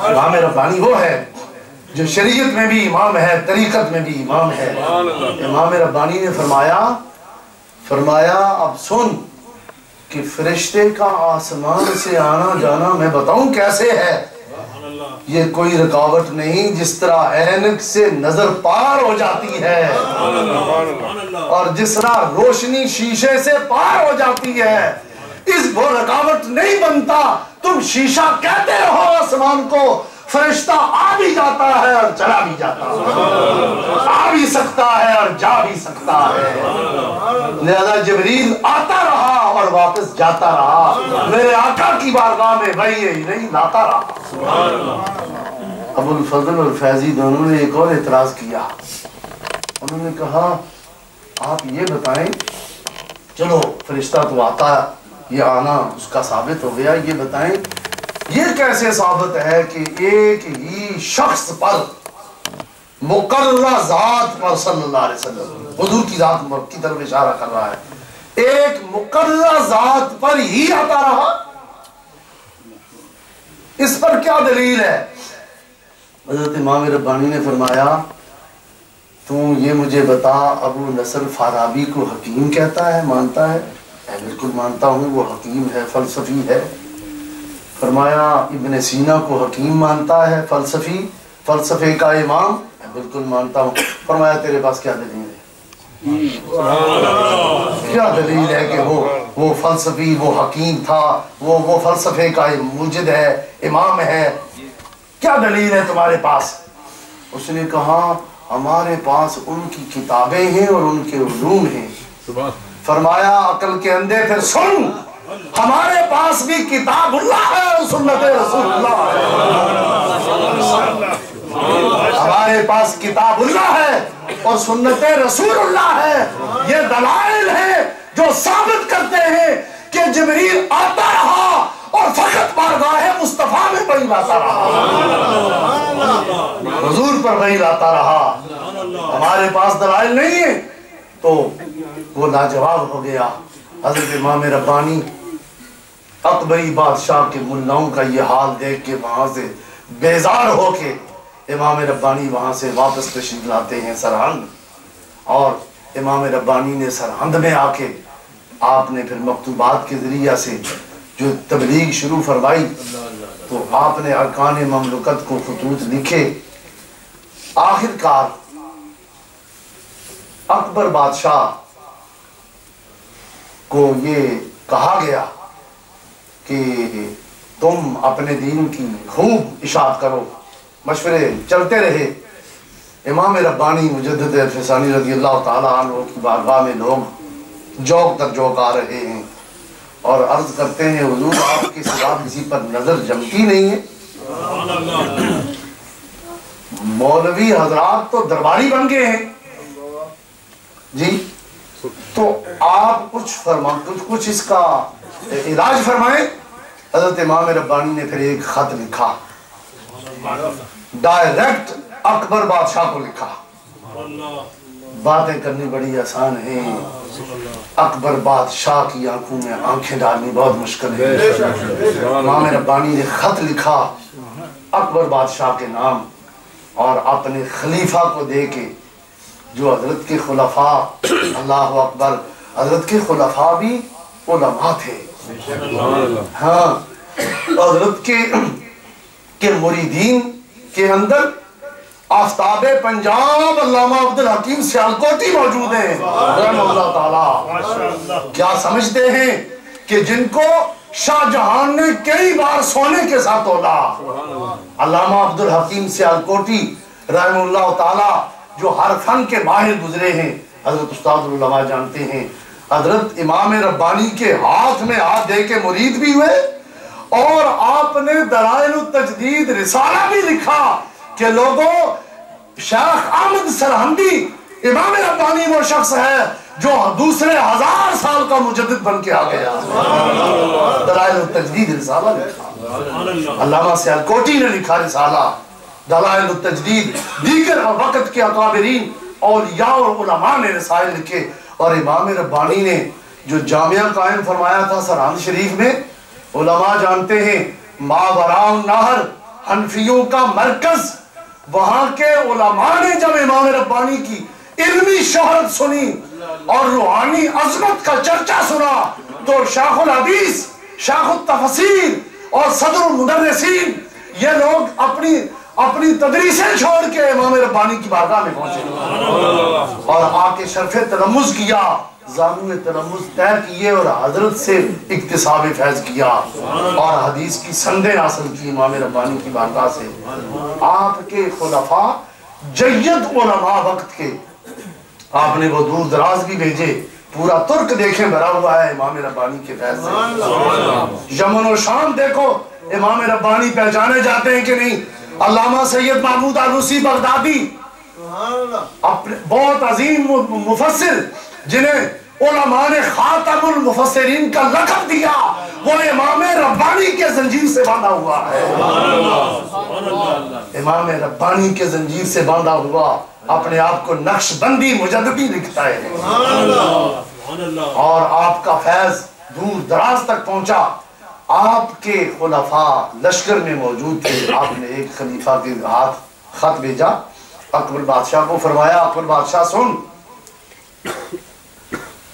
امام ربانی وہ ہے جو شریعت میں بھی امام ہے، طریقت میں بھی امام ہے. امام ربانی نے فرمایا اب سن کہ فرشتے کا آسمان سے آنا جانا میں بتاؤں کیسے ہے. یہ کوئی رکاوٹ نہیں، جس طرح اینک سے نظر پار ہو جاتی ہے اور جس طرح روشنی شیشے سے پار ہو جاتی ہے، وہ رکاوٹ نہیں بنتا. تم شیشہ کہتے رہو آسمان کو، فرشتہ آ بھی جاتا ہے اور چلا بھی جاتا ہے، آ بھی سکتا ہے اور جا بھی سکتا ہے. لہذا جبریل آتا رہا اور واپس جاتا رہا، میرے آقا کی بارگاہ میں وہی نہیں لاتا رہا. ابو الفضل اور فیضی دونوں نے ایک اور اعتراض کیا. انہوں نے کہا آپ یہ بتائیں، چلو فرشتہ تو آتا ہے، یہ آنا اس کا ثابت ہو گیا، یہ بتائیں یہ کیسے ثابت ہے کہ ایک ہی شخص پر مقررہ ذات پر صلی اللہ علیہ وسلم، حضور کی ذات کی طرف اشارہ کر رہا ہے، ایک مقررہ ذات پر ہی آتا رہا؟ اس پر کیا دلیل ہے؟ حضرت امام ربانی نے فرمایا تو یہ مجھے بتا، ابو نصر فارابی کو حکیم کہتا ہے، مانتا ہے؟ بالکل مانتا ہوں، وہ حکیم ہے، فلسفی ہے. فرمایا ابن سینا کو حکیم مانتا ہے، فلسفے کا امام؟ بالکل مانتا ہوں. فرمایا تیرے پاس کیا دلیل ہے؟ کیا دلیل ہے کہ وہ فلسفی، وہ حکیم تھا، وہ فلسفے کا موجد ہے، امام ہے؟ کیا دلیل ہے تمہارے پاس؟ اس نے کہا ہمارے پاس ان کی کتابیں ہیں اور ان کے علوم ہیں. فرمایا عقل کے اندھے پھر سن، ہمارے پاس بھی کتاب اللہ ہے اور سنت رسول اللہ ہے. ہمارے پاس کتاب اللہ ہے اور سنت رسول اللہ ہے. یہ دلائل ہیں جو ثابت کرتے ہیں کہ جبریل آتا رہا اور فقط بارگاہ مصطفیٰ میں وحی لاتا رہا، حضور پر وحی لاتا رہا. ہمارے پاس دلائل نہیں ہے. تو وہ لاجواب ہو گیا۔ حضرت امام ربانی اکبری بادشاہ کے ملاؤں کا یہ حال دیکھ کے وہاں سے بیزار ہو کے امام ربانی وہاں سے واپس تشریف لاتے ہیں سرہند، اور امام ربانی نے سرہند میں آ کے آپ نے پھر مکتوبات کے ذریعہ سے جو تبلیغ شروع فرمائی، تو آپ نے ارکان مملکت کو خطوط لکھے۔ آخر کار اکبر بادشاہ کو یہ کہا گیا کہ تم اپنے دین کی خوب اشاعت کرو، مشورے چلتے رہے۔ امام ربانی مجدد الفسانی رضی اللہ تعالیٰ عنہ کی بارگاہ میں لوگ جوک در جوک آ رہے ہیں اور عرض کرتے ہیں حضور آپ کے سوا کسی پر نظر جمتی نہیں ہے؟ مولوی حضرات تو درباری بن گئے ہیں جی، تو آپ کچھ اس کا علاج فرمائیں۔ حضرت امام ربانی نے پھر ایک خط لکھا، ڈائریکٹ اکبر بادشاہ کو لکھا۔ باتیں کرنی بڑی آسان ہیں، اکبر بادشاہ کی آنکھوں میں آنکھیں ڈالنی بہت مشکل ہے۔ امام ربانی نے خط لکھا اکبر بادشاہ کے نام، اور اپنے خلیفہ کو دے کے، جو حضرت کے خلفاء، اللہ اکبر، حضرت کے خلفاء بھی علماء تھے، ہاں، حضرت کے مریدین کے اندر آفتاب پنجاب علامہ عبدالحکیم سیالکوٹی موجود ہیں رحمہ اللہ تعالیٰ۔ کیا سمجھتے ہیں کہ جن کو شاہ جہان نے کئی بار سونے کے ساتھ تولا، علامہ عبدالحکیم سیالکوٹی رحمہ اللہ تعالیٰ جو ہر فن کے ماہر گزرے ہیں، حضرت استاد العلماء جانتے ہیں، حضرت امام ربانی کے ہاتھ میں ہاتھ دے کے مرید بھی ہوئے، اور آپ نے دلائل التجدید رسالہ بھی لکھا کہ لوگوں، شیخ احمد سرہندی امام ربانی وہ شخص ہے جو دوسرے 1000 سال کا مجدد بن کے آ گیا۔ دلائل التجدید رسالہ لکھا، علامہ سیالکوٹی نے لکھا رسالہ دلائل التجدید، دیگر وقت کے اکابرین اولیاء اور علماء نے رسائل لکھے، اور امام ربانی نے جو جامعہ قائم فرمایا تھا سرہند شریف میں، علماء جانتے ہیں ماوراء النہر حنفیوں کا مرکز، وہاں کے علماء نے جب امام ربانی کی علمی شہرت سنی اور روحانی عظمت کا چرچا سنا، تو شیخ الحدیث، شیخ التفسیر اور صدر المدرسین یہ لوگ اپنی تدریسیں چھوڑ کے امام ربانی کی بارگاہ میں پہنچے اور آ کے شرف تلمذ کیا، زانو تلمذ طے کیے اور حضرت سے اکتساب فیض کیا اور حدیث کی سندیں حاصل کی امام ربانی کی بارگاہ سے۔ آپ کے خلفاء جید علماء وقت کے، آپ نے وہ دور دراز بھی بھیجے، پورا ترک دیکھیں بھرا ہوا ہے امام ربانی کے فیض سے۔ یمن و شام دیکھو امام ربانی پہچانے جاتے ہیں کہ نہیں؟ علامہ سید محمود آلوسی بغدادی بہت عظیم مفسر جنہیں علماء نے خاتم المفسرین کا لقب دیا، وہ امام ربانی کے زنجیر سے باندھا ہوا ہے۔ امام ربانی کے زنجیر سے باندھا ہوا اپنے آپ کو نقش بندی مجددی لکھتا ہے، اور آپ کا فیض دور دراز تک پہنچا۔ آپ کے خلفاء لشکر میں موجود تھے، آپ نے ایک خلیفہ کے ہاتھ خط بھیجا اکبر بادشاہ کو، فرمایا اکبر بادشاہ سن،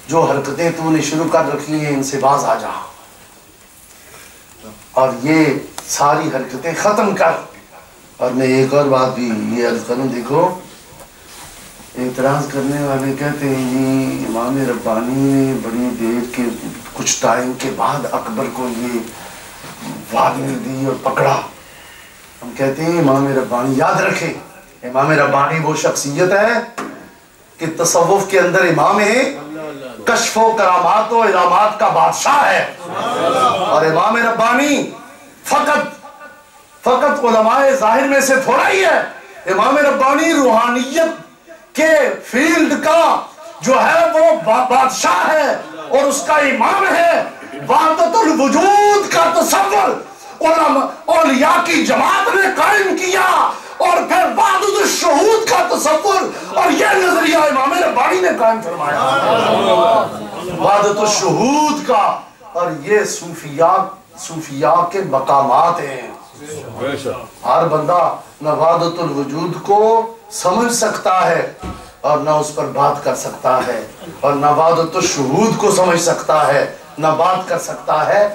جو حرکتیں تو نے شروع کر رکھی ہیں ان سے باز آ جا، اور یہ ساری حرکتیں ختم کر۔ اور میں ایک اور بات بھی یہ عرض کروں، دیکھو اعتراض کرنے والے کہتے ہیں جی امام ربانی نے بڑی دیر کے کچھ ٹائم کے بعد اکبر کو یہ وارننگ دی اور پکڑا۔ ہم کہتے ہیں امام ربانی، یاد رکھیں امام ربانی وہ شخصیت ہے کہ تصوف کے اندر امام ہے، کشف و کرامات و علامات کا بادشاہ ہے، اور امام ربانی فقط علماء ظاہر میں سے تھوڑا ہی ہے، امام ربانی روحانیت کے فیلڈ کا جو ہے وہ بادشاہ ہے اور اس کا امام ہے۔ وحدت الوجود کا تصور اولیاء کی جماعت نے قائم کیا، اور پھر وحدت الشہود کا تصور اور یہ نظریہ امام ربانی نے قائم فرمایا، وحدت الشہود کا، اور یہ صوفیاء کے مقامات ہیں۔ ہر بندہ نہ وحدت الوجود کو سمجھ سکتا ہے اور نہ اس پر بات کر سکتا ہے، اور نہ وحدت الشہود کو سمجھ سکتا ہے نہ بات کر سکتا ہے۔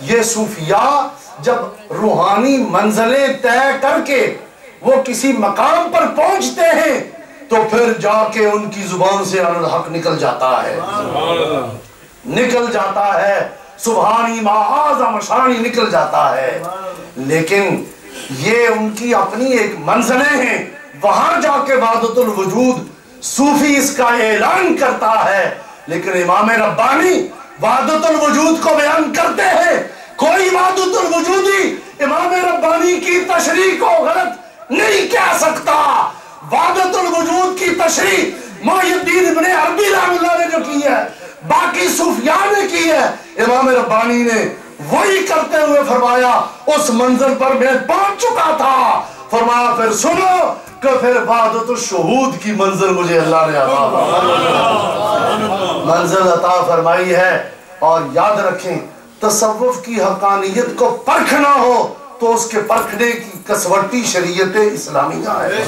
یہ صوفیاء جب روحانی منزلیں طے کر کے وہ کسی مقام پر پہنچتے ہیں تو پھر جا کے ان کی زبان سے الحق نکل جاتا ہے، سبحانی معاذ مشانی نکل جاتا ہے۔ لیکن یہ ان کی اپنی ایک منزلیں ہیں، وہاں جا کے وحدت الوجود صوفی اس کا اعلان کرتا ہے، لیکن امام ربانی وحدت الوجود کو بیان کرتے ہیں۔ کوئی وحدت الوجودی امام ربانی کی تشریح کو غلط نہیں کہہ سکتا۔ وحدت الوجود کی تشریح محی الدین ابن عربی رحمہ اللہ نے جو کی ہے، باقی صوفیاء نے کی ہے، امام ربانی نے وہی کرتے ہوئے فرمایا اس منظر پر میں پہنچ چکا تھا۔ فرمایا پھر سنو کہ پھر وحدت الشہود کی منزل مجھے اللہ نے منزل عطا فرمائی ہے۔ اور یاد رکھیں، تصوف کی حقانیت کو پرکھنا ہو تو اس کے پرکھنے کی کسوٹی شریعت اسلامیہ ہے،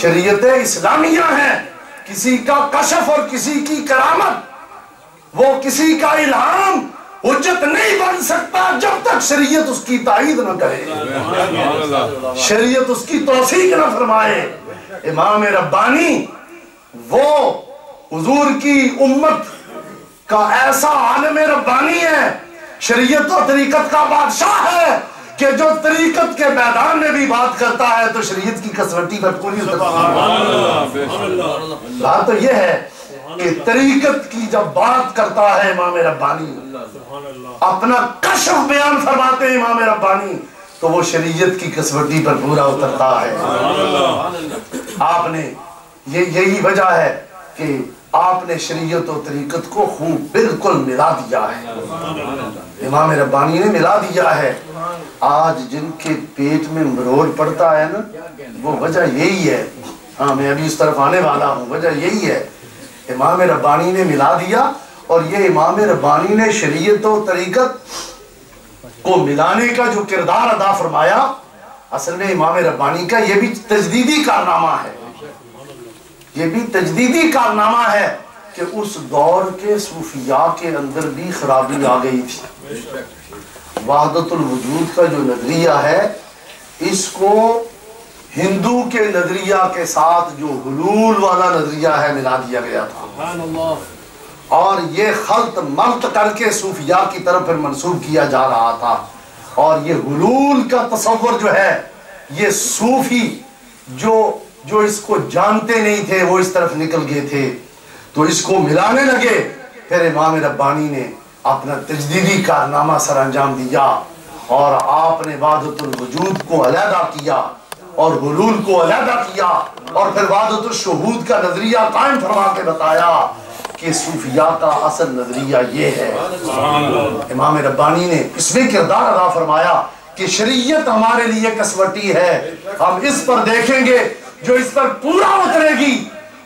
شریعت اسلامیہ ہے۔ کسی کا کشف اور کسی کی کرامت، وہ کسی کا الہام حجت نہیں بن سکتا جب تک شریعت اس کی تائید نہ کرے، شریعت اس کی توثیق نہ فرمائے۔ امام ربانی وہ حضور کی امت کا ایسا عالم ربانی ہے، شریعت و طریقت کا بادشاہ ہے کہ جو طریقت کے میدان میں بھی بات کرتا ہے تو شریعت کی کسوٹی پر پوری اترتی ہے۔ بات تو یہ ہے کہ طریقت کی جب بات کرتا ہے امام ربانی، اپنا کشف بیان فرماتے ہیں امام ربانی، تو وہ شریعت کی کسوٹی پر پورا اترتا ہے۔ آپ نے یہی وجہ ہے کہ آپ نے شریعت و طریقت کو خوب بالکل ملا دیا ہے، امام ربانی نے ملا دیا ہے۔ آج جن کے پیٹ میں مروڑ پڑتا ہے نا، وہ وجہ یہی ہے۔ ہاں، میں ابھی اس طرف آنے والا ہوں، وجہ یہی ہے، امام ربانی نے ملا دیا۔ اور یہ امام ربانی نے شریعت و طریقت کو ملانے کا جو کردار ادا فرمایا، اصل میں امام ربانی کا یہ بھی تجدیدی کارنامہ ہے، یہ بھی تجدیدی کارنامہ ہے کہ اس دور کے صوفیاء کے اندر بھی خرابی آ گئی تھی۔ وحدت الوجود کا جو نظریہ ہے، اس کو ہندو کے نظریہ کے ساتھ جو حلول والا نظریہ ہے ملا دیا گیا تھا، اور یہ خلط ملط کر کے صوفیاء کی طرف پھر منسوب کیا جا رہا تھا۔ اور یہ حلول کا تصور جو ہے، یہ صوفی جو اس کو جانتے نہیں تھے وہ اس طرف نکل گئے تھے، تو اس کو ملانے لگے۔ پھر امام ربانی نے اپنا تجدیدی کارنامہ سر انجام دیا، اور آپ نے وحدت الوجود کو علیحدہ کیا اور حلول کو علیحدہ کیا، اور پھر وحدت الشہود کا نظریہ قائم فرما کے بتایا کہ صوفیاء کا اصل نظریہ یہ ہے۔ امام ربانی نے اس میں کردار ادا فرمایا کہ شریعت ہمارے لیے کسوٹی ہے، ہم اس پر دیکھیں گے، جو اس پر پورا اترے گی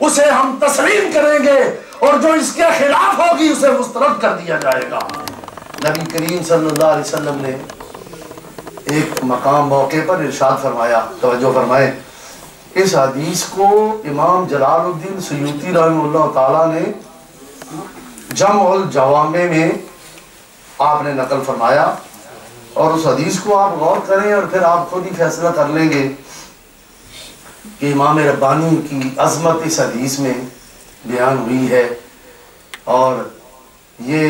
اسے ہم تسلیم کریں گے، اور جو اس کے خلاف ہوگی اسے مسترد کر دیا جائے گا۔ نبی کریم صلی اللہ علیہ وسلم نے ایک مقام موقع پر ارشاد فرمایا، توجہ فرمائیں، اس حدیث کو امام جلال الدین سیوطی رحمہ اللہ تعالیٰ نے جمع الجوامع میں آپ نے نقل فرمایا، اور اس حدیث کو آپ غور کریں اور پھر آپ خود ہی فیصلہ کر لیں گے کہ امام ربانی کی عظمت اس حدیث میں بیان ہوئی ہے، اور یہ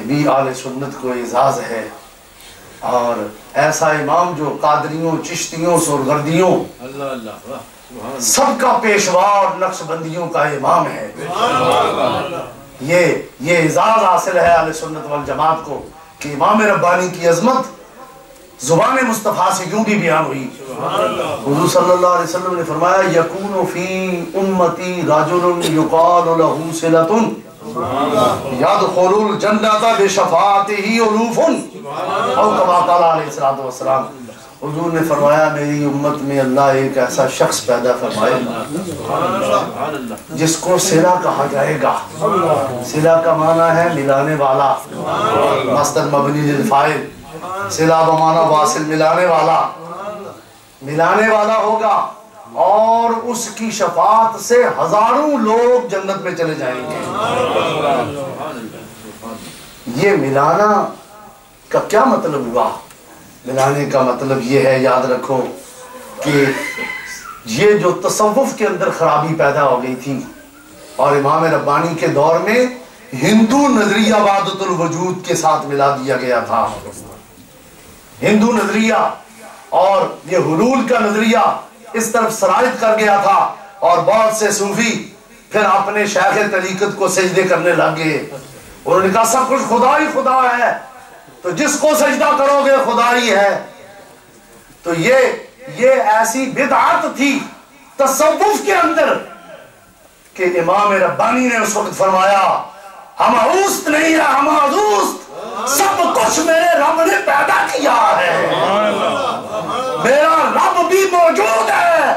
بھی اہل سنت کو اعزاز ہے۔ اور ایسا امام جو قادریوں، چشتیوں، سورگردیوں سب کا پیشوا اور نقش بندیوں کا امام ہے، یہ اعزاز حاصل ہے اہل سنت والجماعت کو کہ امام ربانی کی عظمت زبان مصطفیٰ سے یوں بھی بیان ہوئی۔ حضور صلی اللہ علیہ وسلم نے فرمایا، یکون فی امتی رجل یقال لہ صلۃ یدخل الجنۃ بشفاعتہ الوف، او کما قال علیہ الصلوۃ والسلام۔ حضور نے فرمایا میری امت میں اللہ ایک ایسا شخص پیدا فرمائے جس کو صلہ کہا جائے گا. صلہ کا معنی ہے ملانے والا، مصدر مبنی للفاعل. صلہ بمعنی واصل، ملانے والا، ملانے والا ہوگا، اور اس کی شفاعت سے ہزاروں لوگ جنت میں چلے جائیں گے. یہ ملانا کا کیا مطلب ہوا؟ ملانے کا مطلب یہ ہے، یاد رکھو کہ یہ جو تصوف کے اندر خرابی پیدا ہو گئی تھی، اور امام ربانی کے دور میں ہندو نظریہ وحدت الوجود کے ساتھ ملا دیا گیا تھا. ہندو نظریہ اور یہ حلول کا نظریہ اس طرف سرایت کر گیا تھا، اور بہت سے صوفی پھر اپنے شیخ طریقت کو سجدے کرنے لگے. انہوں نے کہا سب کچھ خدا ہی خدا ہے، تو جس کو سجدہ کرو گے خدا ہی ہے. تو یہ ایسی بدعت تھی تصوف کے اندر کہ امام ربانی نے اس وقت فرمایا ہم اوست نہیں ہے، ہم ادوست، سب کچھ میرے رب نے پیدا کیا ہے، میرا رب بھی موجود ہے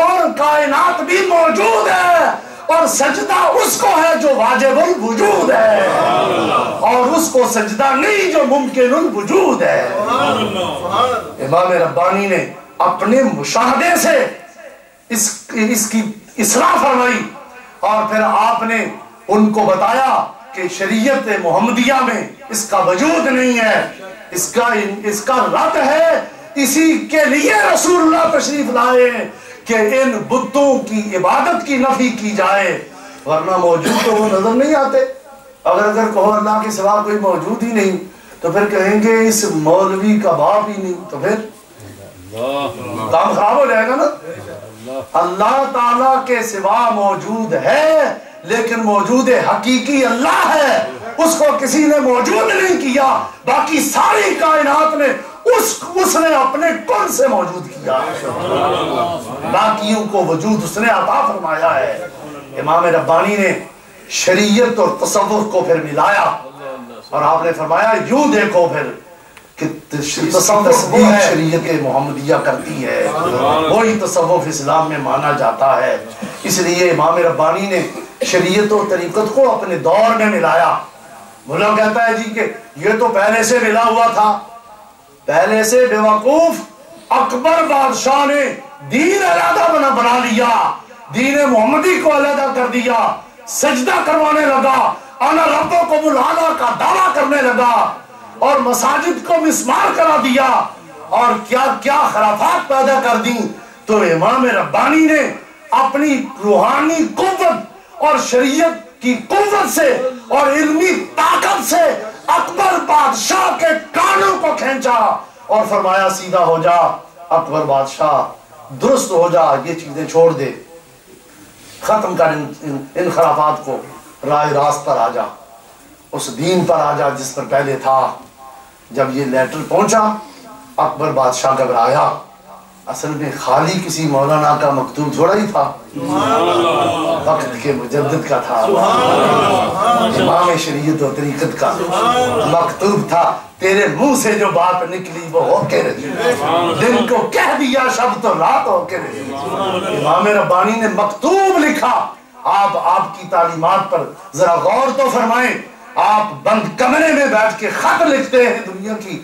اور کائنات بھی موجود ہے، اور سجدہ اس کو ہے جو واجب الوجود ہے، اور اس کو سجدہ نہیں جو ممکن الوجود ہے. امام ربانی نے اپنے مشاہدے سے اس کی اصلاح فرمائی، اور پھر آپ نے ان کو بتایا کہ شریعت محمدیہ میں اس کا وجود نہیں ہے، اس کا رد ہے. اسی کے لیے رسول اللہ تشریف لائے کہ ان بتوں کی عبادت کی نفی کی جائے، ورنہ موجود تو وہ نظر نہیں آتے. اگر کہو اللہ کے سوا کوئی موجود ہی نہیں تو پھر کہیں گے اس مولوی کا باپ ہی نہیں، تو پھر کام خراب ہو جائے گا نا. اللہ تعالیٰ کے سوا موجود ہے، لیکن موجود حقیقی اللہ ہے، اس کو کسی نے موجود نہیں کیا. باقی ساری کائنات میں اس نے اپنے کن سے موجود کیا، باقیوں کو وجود اس نے عطا فرمایا ہے. امام ربانی نے شریعت اور تصوف کو پھر ملایا، اور آپ نے فرمایا یوں دیکھو پھر کہ تصوف بھی شریعت محمدیہ کرتی ہے، وہی تصوف اسلام میں مانا جاتا ہے. اس لیے امام ربانی نے شریعت و طریقت کو اپنے دور میں ملایا. ملا کہتا ہے جی کہ یہ تو پہلے سے ملا ہوا تھا. پہلے سے بیوقوف اکبر بادشاہ نے دین علیحدہ بنا لیا، دین محمدی کو علیحدہ کر دیا، سجدہ کروانے لگا، انا ربکم الاعلی کا دعویٰ کرنے لگا، اور مساجد کو مسمار کرا دیا، اور کیا کیا خرافات پیدا کر دی. تو امام ربانی نے اپنی روحانی قوت اور شریعت کی قوت سے اور علمی طاقت سے اکبر بادشاہ کے کانوں کو کھینچا اور فرمایا سیدھا ہو جا اکبر بادشاہ، درست ہو جا، یہ چیزیں چھوڑ دے، ختم کر ان خرافات کو، راہ راست پر آ جا، اس دین پر آ جا جس پر پہلے تھا. جب یہ لیٹر پہنچا اکبر بادشاہ گھبرایا. اصل میں خالی کسی مولانا کا مکتوب تھوڑا ہی تھا، وقت کے مجدد کا تھا، امام شریعت و طریقت کا مکتوب تھا. تیرے منہ سے جو بات نکلی وہ ہو کے رہی، دن کو کہہ دیا شب تو رات ہو کے رہی. امام ربانی نے مکتوب لکھا. آپ کی تعلیمات پر ذرا غور تو فرمائیں. آپ بند کمرے میں بیٹھ کے خط لکھتے ہیں، دنیا کی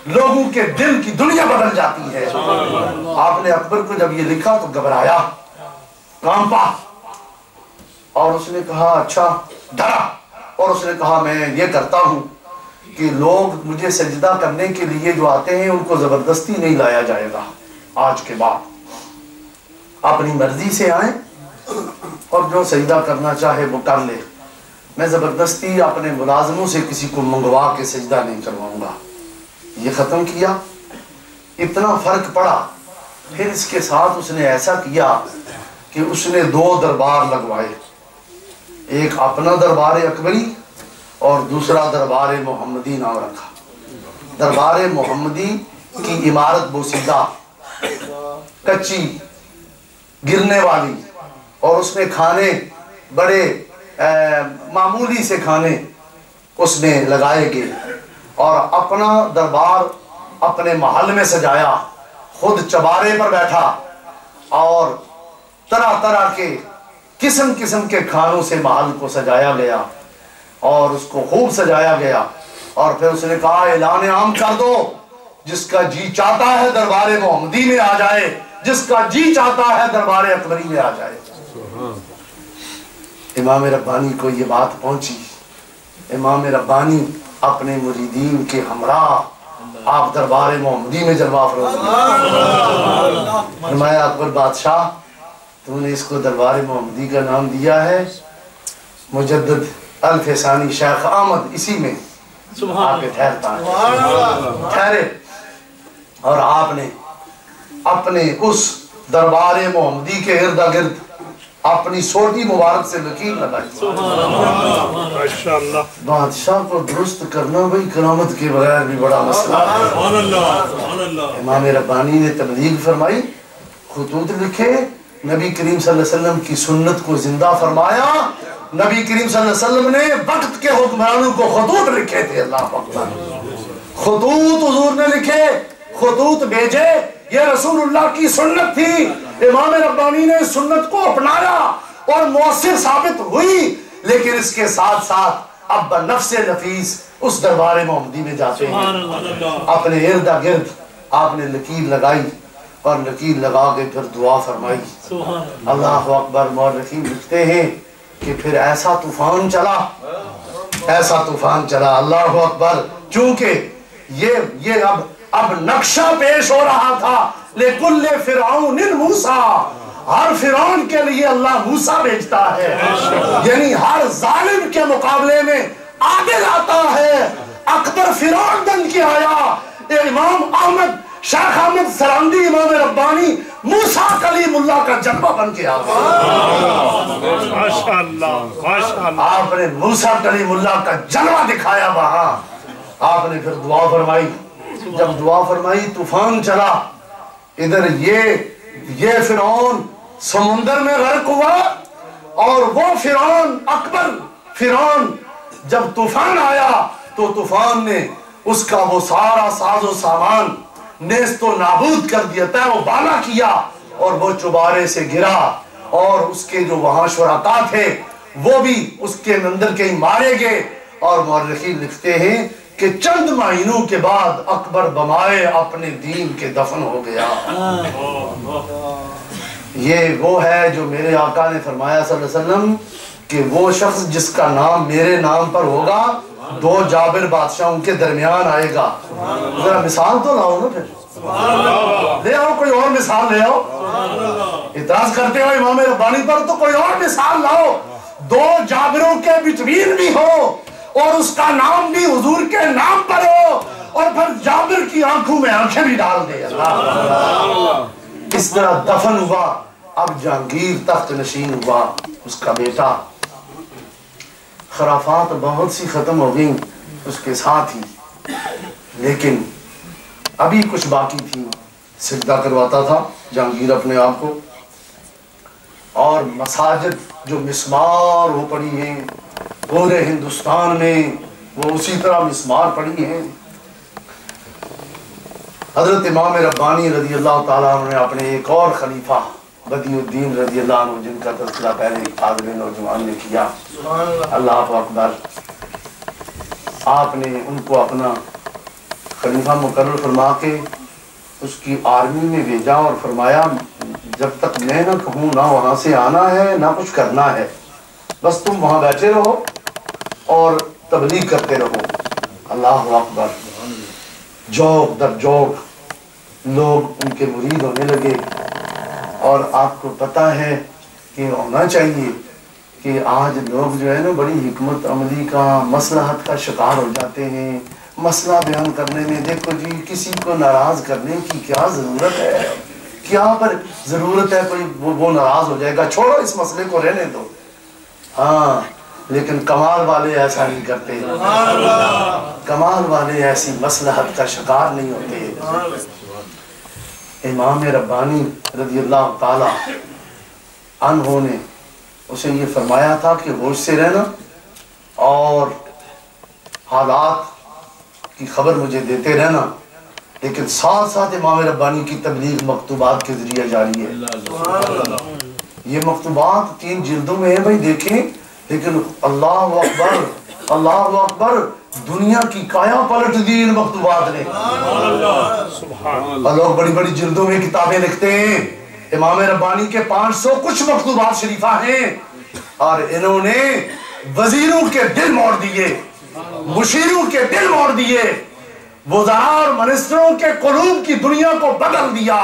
لوگوں کے دل کی دنیا بدل جاتی ہے. آپ نے اکبر کو جب یہ لکھا تو گھبرایا، کانپا، اور اس نے کہا اچھا، ڈرا، اور اس نے کہا میں یہ کرتا ہوں کہ لوگ مجھے سجدہ کرنے کے لیے جو آتے ہیں ان کو زبردستی نہیں لایا جائے گا. آج کے بعد اپنی مرضی سے آئیں اور جو سجدہ کرنا چاہے وہ کر لے. میں زبردستی اپنے ملازموں سے کسی کو منگوا کے سجدہ نہیں کرواؤں گا. یہ ختم کیا. اتنا فرق پڑا. پھر اس کے ساتھ اس نے ایسا کیا کہ اس نے 2 دربار لگوائے، ایک اپنا دربار اکبری اور دوسرا دربار محمدی نام رکھا. دربار محمدی کی عمارت بوسیدہ، کچی، گرنے والی، اور اس میں کھانے بڑے معمولی سے کھانے اس میں لگائے گئے. اور اپنا دربار اپنے محل میں سجایا، خود چبارے پر بیٹھا اور طرح طرح کے قسم قسم کے کھانوں سے محل کو سجایا گیا اور اس کو خوب سجایا گیا، اور پھر اس نے کہا اعلان عام کر دو، جس کا جی چاہتا ہے دربار محمدی میں آ جائے، جس کا جی چاہتا ہے دربار اکبری میں آ جائے۔ امام ربانی کو یہ بات پہنچی، امام ربانی اپنے مریدین کے ہمراہ آپ دربار محمدی میں جلوہ افروز فرمایا اکبر بادشاہ تو نے اس کو دربار محمدی کا نام دیا ہے، مجدد الفسانی شیخ احمد اسی میں آ کے ٹھہرتا ہے، ٹھہرے، اور آپ نے اپنے اس دربار محمدی کے ارد گرد اپنی سوٹی مبارک سے لکیر لگائی۔ بادشاہ کو درست کرنا بھئی کرامت کے بغیر بھی بڑا مسئلہ ہے۔ امام ربانی نے تبلیغ فرمائی، خطوط لکھے، نبی کریم صلی اللہ علیہ وسلم کی سنت کو زندہ فرمایا، نبی کریم صلی اللہ علیہ وسلم نے وقت کے حکمرانوں کو خطوط لکھے تھے، اللہ اکبر، خطوط حضور نے لکھے، خطوط بھیجے، یہ رسول اللہ کی سنت تھی، امام ربانی نے سنت کو اپنایا اور مؤثر ثابت ہوئی، لیکن اس کے ساتھ ساتھ اب بنفس نفیس اس دربار محمدی میں جاتے ہیں، اپنے ارد گرد آپ نے لکیر لگائی اور لکیر لگا کے پھر دعا فرمائی۔ اللہ اکبر، مورخین لکھتے ہیں کہ پھر ایسا طوفان چلا، ایسا طوفان چلا، اللہ اکبر، چونکہ یہ اب نقشہ پیش ہو رہا تھا، لِكُلِّ فِرْعَوْنٍ مُوسَىٰ، ہر فرعون کے لیے اللہ موسیٰ بھیجتا ہے، یعنی ہر ظالم کے مقابلے میں عادل آتا ہے۔ اکبر فرعون بن کے آیا، امام احمد شیخ احمد سراندی امام ربانی موسیٰ کلیم اللہ کا جلوہ بن کے آیا۔ آپ نے موسیٰ کلیم اللہ کا جلوہ دکھایا وہاں، آپ نے پھر دعا فرمائی، جب دعا فرمائی طوفان چلا، ادھر یہ فرعون سمندر میں غرق ہوا، اور وہ فرعون اکبر فرعون جب طوفان آیا تو طوفان نے اس کا وہ سارا ساز و سامان نیست و نابود کر دیا، تہ و بالا کیا، اور وہ چوبارے سے گرا، اور اس کے جو وہاں شرکا تھے وہ بھی اس کے اندر کہیں مارے گئے، اور مورخین لکھتے ہیں کہ چند مہینوں کے بعد اکبر بمائے اپنے دین کے دفن ہو گیا۔ یہ وہ ہے جو میرے آقا نے فرمایا صلی اللہ علیہ وسلم کہ وہ شخص جس کا نام میرے نام پر ہوگا، دو جابر بادشاہوں کے درمیان آئے گا۔ ذرا مثال تو لاؤ نا، پھر لے آؤ، کوئی اور مثال لے آؤ، اعتراض کرتے ہو امام ربانی پر تو کوئی اور مثال لاؤ، دو جابروں کے بٹوین بھی ہو اور اس کا نام بھی حضور کے نام پر ہو، اور پھر جابر کی آنکھوں میں آنکھیں بھی ڈال دے۔ اس طرح دفن ہوا، اب جہانگیر تخت نشین ہوا، اس کا بیٹا۔ خرافات بہت سی ختم ہو گئیں اس کے ساتھ ہی، لیکن ابھی کچھ باقی تھی۔ سجدہ کرواتا تھا جہانگیر اپنے آپ کو، اور مساجد جو مسمار ہو پڑی ہیں پورے ہندوستان میں، وہ اسی طرح مسمار پڑی ہیں۔ حضرت امام ربانی رضی اللہ تعالیٰ عنہ نے اپنے ایک اور خلیفہ بدی الدین رضی اللہ عنہ، جن کا تذکرہ پہلے فاضل نوجوان نے کیا، اللہ اکبر، آپ نے ان کو اپنا خلیفہ مقرر فرما کے اس کی آرمی میں بھیجا، اور فرمایا جب تک میں نہ کہوں نہ وہاں سے آنا ہے نہ کچھ کرنا ہے، بس تم وہاں بیٹھے رہو اور تبلیغ کرتے رہو۔ اللہ اکبر، جوک در جوک لوگ ان کے مرید ہونے لگے، اور آپ کو پتہ ہے کہ ہونا چاہیے کہ آج لوگ جو ہے نا بڑی حکمت عملی کا مصلحت کا شکار ہو جاتے ہیں۔ مسئلہ بیان کرنے میں دیکھو جی، کسی کو ناراض کرنے کی کیا ضرورت ہے، کیا پر ضرورت ہے کوئی وہ ناراض ہو جائے گا، چھوڑو اس مسئلے کو رہنے دو۔ ہاں، لیکن کمال والے ایسا نہیں کرتے، کمال والے ایسی مصلحت کا شکار نہیں ہوتے۔ امام ربانی رضی اللہ تعالی عنہ نے اسے یہ فرمایا تھا کہ ہوش سے رہنا اور حالات کی خبر مجھے دیتے رہنا، لیکن ساتھ ساتھ امام ربانی کی تبلیغ مکتوبات کے ذریعے جاری ہے. یہ مکتوبات 3 جلدوں میں ہیں بھائی دیکھیں, لیکن اللہ اکبر اللہ اکبر, دنیا کی کایا پلٹ دی ان مکتوبات نے. اور لوگ بڑی بڑی جلدوں میں کتابیں لکھتے ہیں. امام ربانی کے 500 کچھ مکتوبات شریفہ ہیں, اور انہوں نے وزیروں کے دل موڑ دیے, مشیروں کے دل موڑ دیے, وزراء اور منسٹروں کے قلوب کی دنیا کو بدل دیا,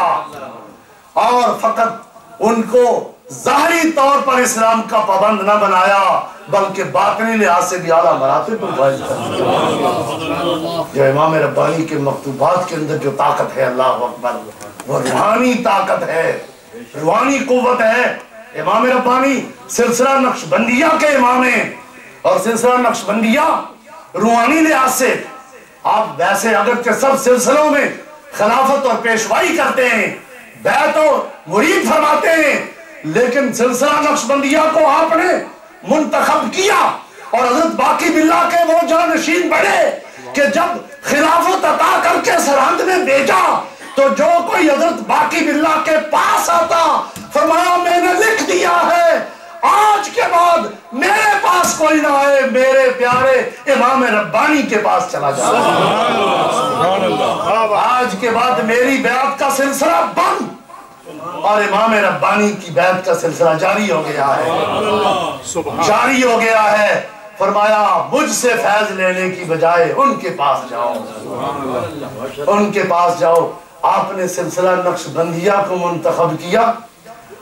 اور فقط ان کو ظاہری طور پر اسلام کا پابند نہ بنایا بلکہ باطنی لحاظ سے بھی اعلیٰ مراتب پر فائز کر دیا. جو امام ربانی کے مکتوبات کے اندر جو طاقت ہے اللہ اکبر, وہ روحانی طاقت ہے, روحانی قوت ہے. امام ربانی سلسلہ نقشبندیہ کے امام ہیں, اور سلسلہ نقشبندیہ روحانی لحاظ سے آپ ویسے اگرچہ سب سلسلوں میں خلافت اور پیشوائی کرتے ہیں, بیعت اور مرید فرماتے ہیں, لیکن سلسلہ نقشبندیہ کو آپ نے منتخب کیا اور حضرت باقی باللہ کے وہ جانشین بڑھے کہ جب خلافت عطا کر کے سرحد میں بھیجا تو جو کوئی حضرت باقی باللہ کے پاس آتا فرمایا میں نے لکھ دیا ہے آج کے بعد میرے پاس کوئی نہ آئے, میرے پیارے امام ربانی کے پاس چلا جائے. آج کے بعد میری بیعت کا سلسلہ بند اور امام ربانی کی بیعت کا سلسلہ جاری ہو گیا ہے, جاری ہو گیا ہے. فرمایا مجھ سے فیض لینے کی بجائے ان کے پاس جاؤ, ان کے پاس جاؤ. آپ نے سلسلہ نقشبندیہ کو منتخب کیا,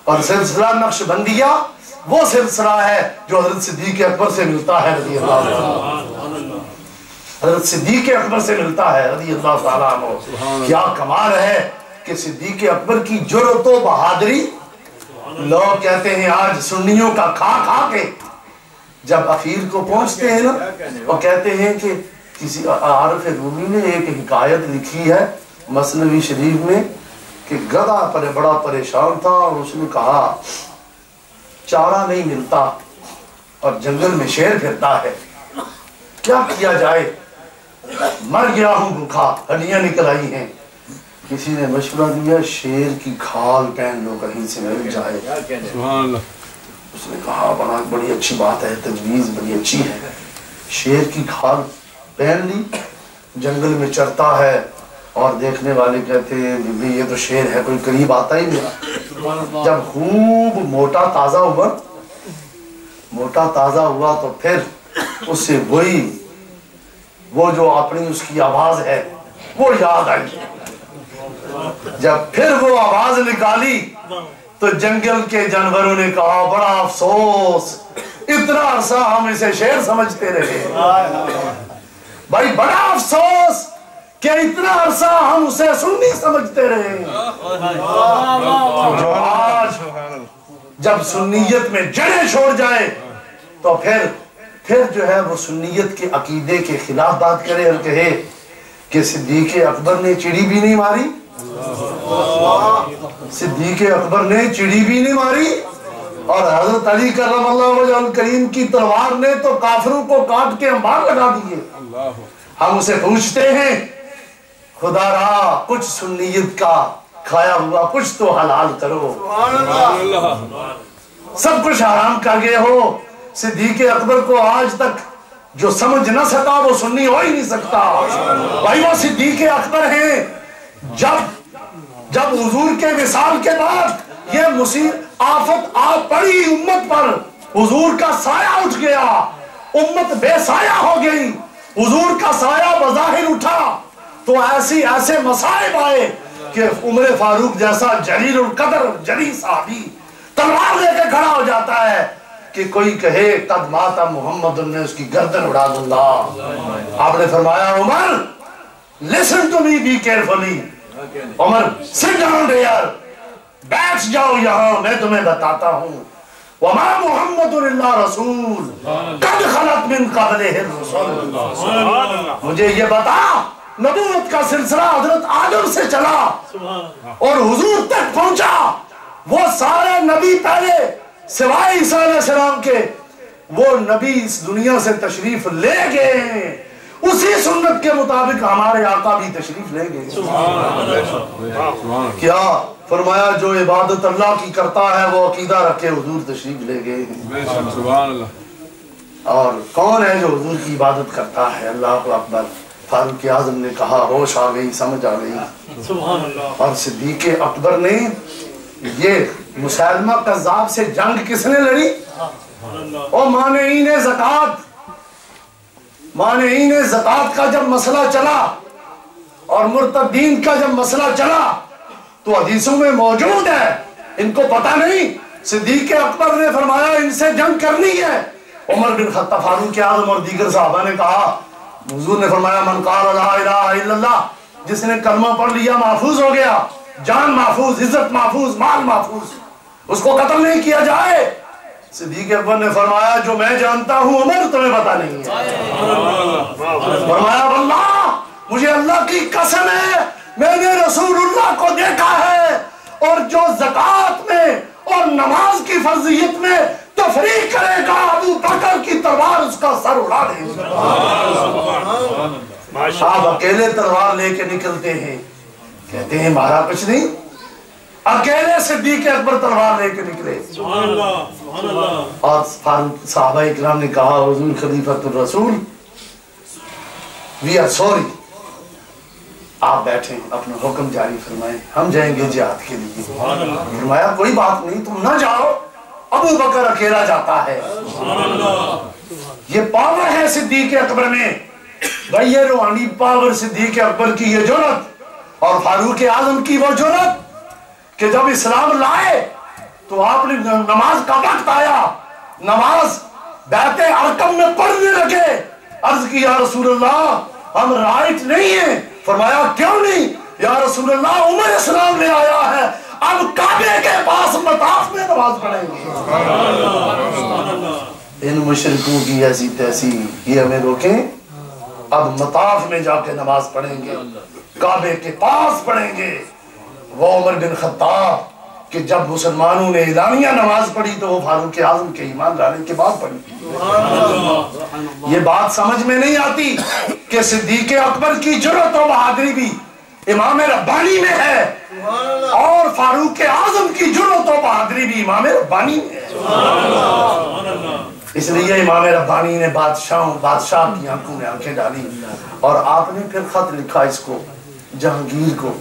اور سلسلہ نقشبندیہ وہ سلسلہ ہے جو حضرت صدیق اکبر سے ملتا ہے رضی اللہ عنہ, حضرت صدیق اکبر سے ملتا ہے رضی اللہ تعالیٰ عنہ. کیا کمال ہے کہ صدیق اکبر کی جرأت و بہادری. لوگ کہتے ہیں آج سنیوں کا کھا کھا کے جب اخیر کو پہنچتے ہیں نا, وہ کہتے ہیں کہ کسی عارف رومی نے ایک حکایت لکھی ہے مثنوی شریف میں کہ گدھا پر بڑا پریشان تھا اور اس نے کہا چارہ نہیں ملتا اور جنگل میں شیر پھرتا ہے, کیا کیا جائے, مر گیا ہوں بھوکا, ہڈیاں نکل آئی ہیں. کسی نے مشورہ دیا شیر کی کھال پہن لو کہیں سے مل جائے. اس نے کہا بڑی اچھی بات ہے, تجویز بڑی اچھی ہے. شیر کی کھال پہن لی, جنگل میں چرتا ہے, اور دیکھنے والے کہتے ہیں یہ تو شیر ہے, کوئی قریب آتا ہی نہیں. جب خوب موٹا تازہ ہوا تو پھر اس سے وہ جو اپنی اس کی آواز ہے وہ یاد آئی. جب پھر وہ آواز نکالی تو جنگل کے جانوروں نے کہا بڑا افسوس, اتنا عرصہ ہم اسے شیر سمجھتے رہے. بھائی بڑا افسوس کہ اتنا عرصہ ہم اسے سنی سمجھتے رہے. جو آج جب سنیت میں جڑیں چھوڑ جائے تو پھر جو ہے وہ سنیت کے عقیدے کے خلاف بات کرے اور کہے کہ صدیق اکبر نے چڑی بھی نہیں ماری, صدیق اکبر نے چڑی بھی نہیں ماری, اور حضرت علی کرم اللہ وجہ الکریم کی تلوار نے تو کافروں کو کاٹ کے انبار لگا دیے. ہم اسے پوچھتے ہیں خدا را کچھ سنیت کا کھایا ہوا کچھ تو حلال کرو, سب کچھ حرام کر گئے ہو. صدیق اکبر کو آج تک جو سمجھ نہ سکا وہ سنی ہو ہی نہیں سکتا. بھائی وہ صدیق اکبر ہیں. جب حضور کے وصال کے بعد یہ مصیبت آفت آ پڑی امت پر, حضور کا سایہ اٹھ گیا, امت بے سایہ ہو گئی, حضور کا سایہ بظاہر اٹھا تو ایسے مصائب آئے کہ عمر فاروق جیسا جلیل القدر جلیل صحابی تلوار لے کے کھڑا ہو جاتا ہے کہ کوئی کہے قد مات محمد, نے اس کی گردن اڑا دوں گا. آپ نے فرمایا عمر listen to me, be carefully. Umar sit down there, بیٹھ جاؤ یہاں, میں تمہیں بتاتا ہوں. وما محمد الا رسول قد خلت من قبلہ الرسل. مجھے یہ بتا نبوت کا سلسلہ حضرت آدم سے چلا اور حضور تک پہنچا. وہ سارے نبی پہلے سوائے عیسیٰ علیہ السلام کے, وہ نبی اس دنیا سے تشریف لے گئے ہیں, اسی سنت کے مطابق ہمارے آقا بھی تشریف لے گئے. کیا فرمایا جو عبادت اللہ کی کرتا ہے وہ عقیدہ رکھے حضور تشریف لے گئے. اور کون ہے جو حضور کی عبادت کرتا ہے؟ اللہ اکبر. فاروق اعظم نے کہا ہوش آ گئی، سمجھ آ گئی. اور صدیق اکبر نے یہ مسلمہ کذاب سے جنگ کس نے لڑی؟ اور مانعین زکات کا جب مسئلہ چلا اور مرتدین کا جب مسئلہ چلا تو حدیثوں میں موجود ہے، ان کو پتہ نہیں. صدیق اکبر نے فرمایا ان سے جنگ کرنی ہے. عمر بن خطاب، فاروق اعظم اور دیگر صحابہ نے کہا، حضور نے فرمایا من قال لا الہ الا اللہ، جس نے کلمہ پڑھ لیا محفوظ ہو گیا، جان محفوظ، عزت محفوظ، مال محفوظ، اس کو قتل نہیں کیا جائے. صدیق اکبر نے فرمایا جو میں جانتا ہوں عمر تمہیں پتہ نہیں ہے. فرمایا واللہ مجھے اللہ کی قسم ہے میں نے رسول اللہ کو دیکھا ہے اور جو زکات میں اور نماز کی فرضیت میں تفریق کرے گا ابو بکر کی تلوار اس کا سر اڑا دے گی. آپ اکیلے تلوار لے کے نکلتے ہیں، کہتے ہیں مارا کچھ نہیں، اکیلے صدیق اکبر تلوار لے کے نکلے. اور صحابہ اکرام نے کہا حضور خلیفۃ الرسول وی آر سوری، آپ بیٹھیں اپنا حکم جاری فرمائیں، ہم جائیں گے جہاد کے لیے. فرمایا کوئی بات نہیں تم نہ جاؤ، ابو بکر اکیلا جاتا ہے. یہ پاور ہے صدیق اکبر میں بھائی، یہ روحانی پاور صدیق اکبر کی یہ جرات اور فاروق اعظم کی وہ جرات کہ جب اسلام لائے تو آپ نے نماز کا وقت آیا، نماز بیت ارقم میں پڑھنے لگے. عرض کی یا رسول اللہ ہم رائٹ نہیں ہیں. فرمایا کیوں نہیں؟ یا رسول اللہ عمر اسلام لے آیا ہے، اب کعبے کے پاس مطاف میں نماز پڑھیں گے. ان مشرکوں کی ایسی تیسی یہ ہمیں روکیں، اب مطاف میں جا کے نماز پڑھیں گے، کعبے کے پاس پڑھیں گے. وہ عمر بن خطاب کہ جب مسلمانوں نے اعلانیہ نماز پڑھی تو وہ فاروق اعظم کے ایمان لانے کے بعد پڑھی. یہ بات سمجھ میں نہیں آتی کہ صدیق اکبر کی جرأت و بہادری بھی امام ربانی میں ہے اور فاروق اعظم کی جرأت و بہادری بھی امام ربانی میں ہے. اس لیے امام ربانی نے بادشاہ کی آنکھوں میں آنکھیں ڈالی اور آپ نے پھر خط لکھا اس کو جہانگیر کو،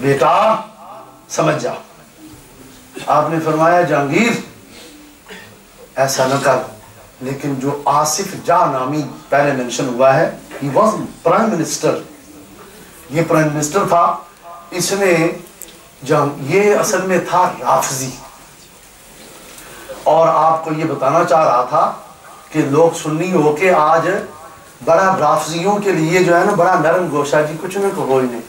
بیٹا سمجھ جا. آپ نے فرمایا جہانگیر ایسا نہ کر، لیکن جو آصف جاہ نامی پہلے منشن ہوا ہے he was prime minister، یہ پرائم منسٹر تھا. اس نے یہ اصل میں تھا رافضی، اور آپ کو یہ بتانا چاہ رہا تھا کہ لوگ سنی ہو کے آج بڑا رافضیوں کے لیے جو ہے نا بڑا نرم گوشہ، جی کچھ نہ کہو انہیں،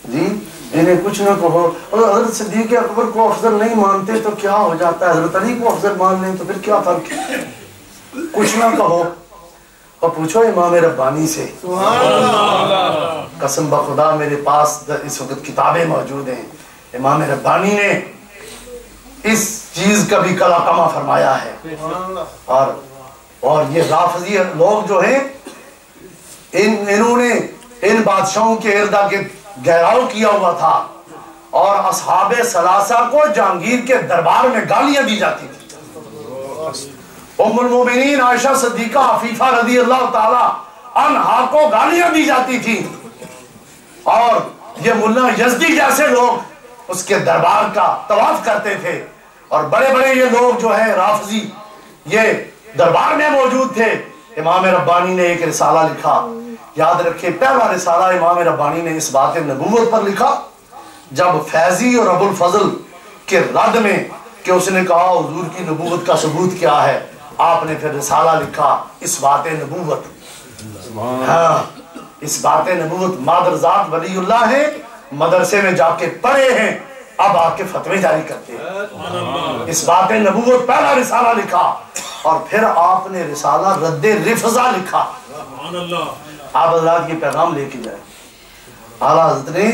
جی انہیں کچھ نہ کہو. اور حضرت صدیق اکبر کو افضل نہیں مانتے تو کیا ہو جاتا ہے، حضرت علی کو افضل مان لیں تو پھر کیا فرق ہے؟ کچھ نہ کہو. اور پوچھو امام ربانی سے، قسم بخدا میرے پاس اس وقت کتابیں موجود ہیں، امام ربانی نے اس چیز کا بھی کلا کما فرمایا ہے. اور یہ رافضی لوگ جو ہیں انہوں نے ان بادشاہوں کے ارد گرد گھیراؤ کیا ہوا تھا اور اصحاب ثلاثہ کو جہانگیر کے دربار میں گالیاں دی جاتی تھی. ام المومنین عائشہ صدیقہ عفیفہ رضی اللہ تعالی عنہا کو گالیاں دی جاتی تھی اور یہ ملا یزدی جیسے لوگ اس کے دربار کا طواف کرتے تھے اور بڑے بڑے یہ لوگ جو ہیں رافضی یہ دربار میں موجود تھے. امام ربانی نے ایک رسالہ لکھا، یاد رکھیں پہلا رسالہ امام ربانی نے اس بات نبوت پر لکھا جب فیضی اور ابو الفضل کے رد میں کہ اس نے کہا حضور کی نبوت کا ثبوت کیا ہے، آپ نے پھر رسالہ لکھا اس بات نبوت. ہاں اس بات نبوت مادر ذات ولی اللہ ہے، مدرسے میں جا کے پڑھے ہیں، اب آ کے فتوے جاری کرتے ہیں. اس بات نبوت پہلا رسالہ لکھا اور پھر آپ نے رسالہ رد رفضہ لکھا. آپ حضرات یہ پیغام لے کے جائیں. اعلیٰ حضرت نے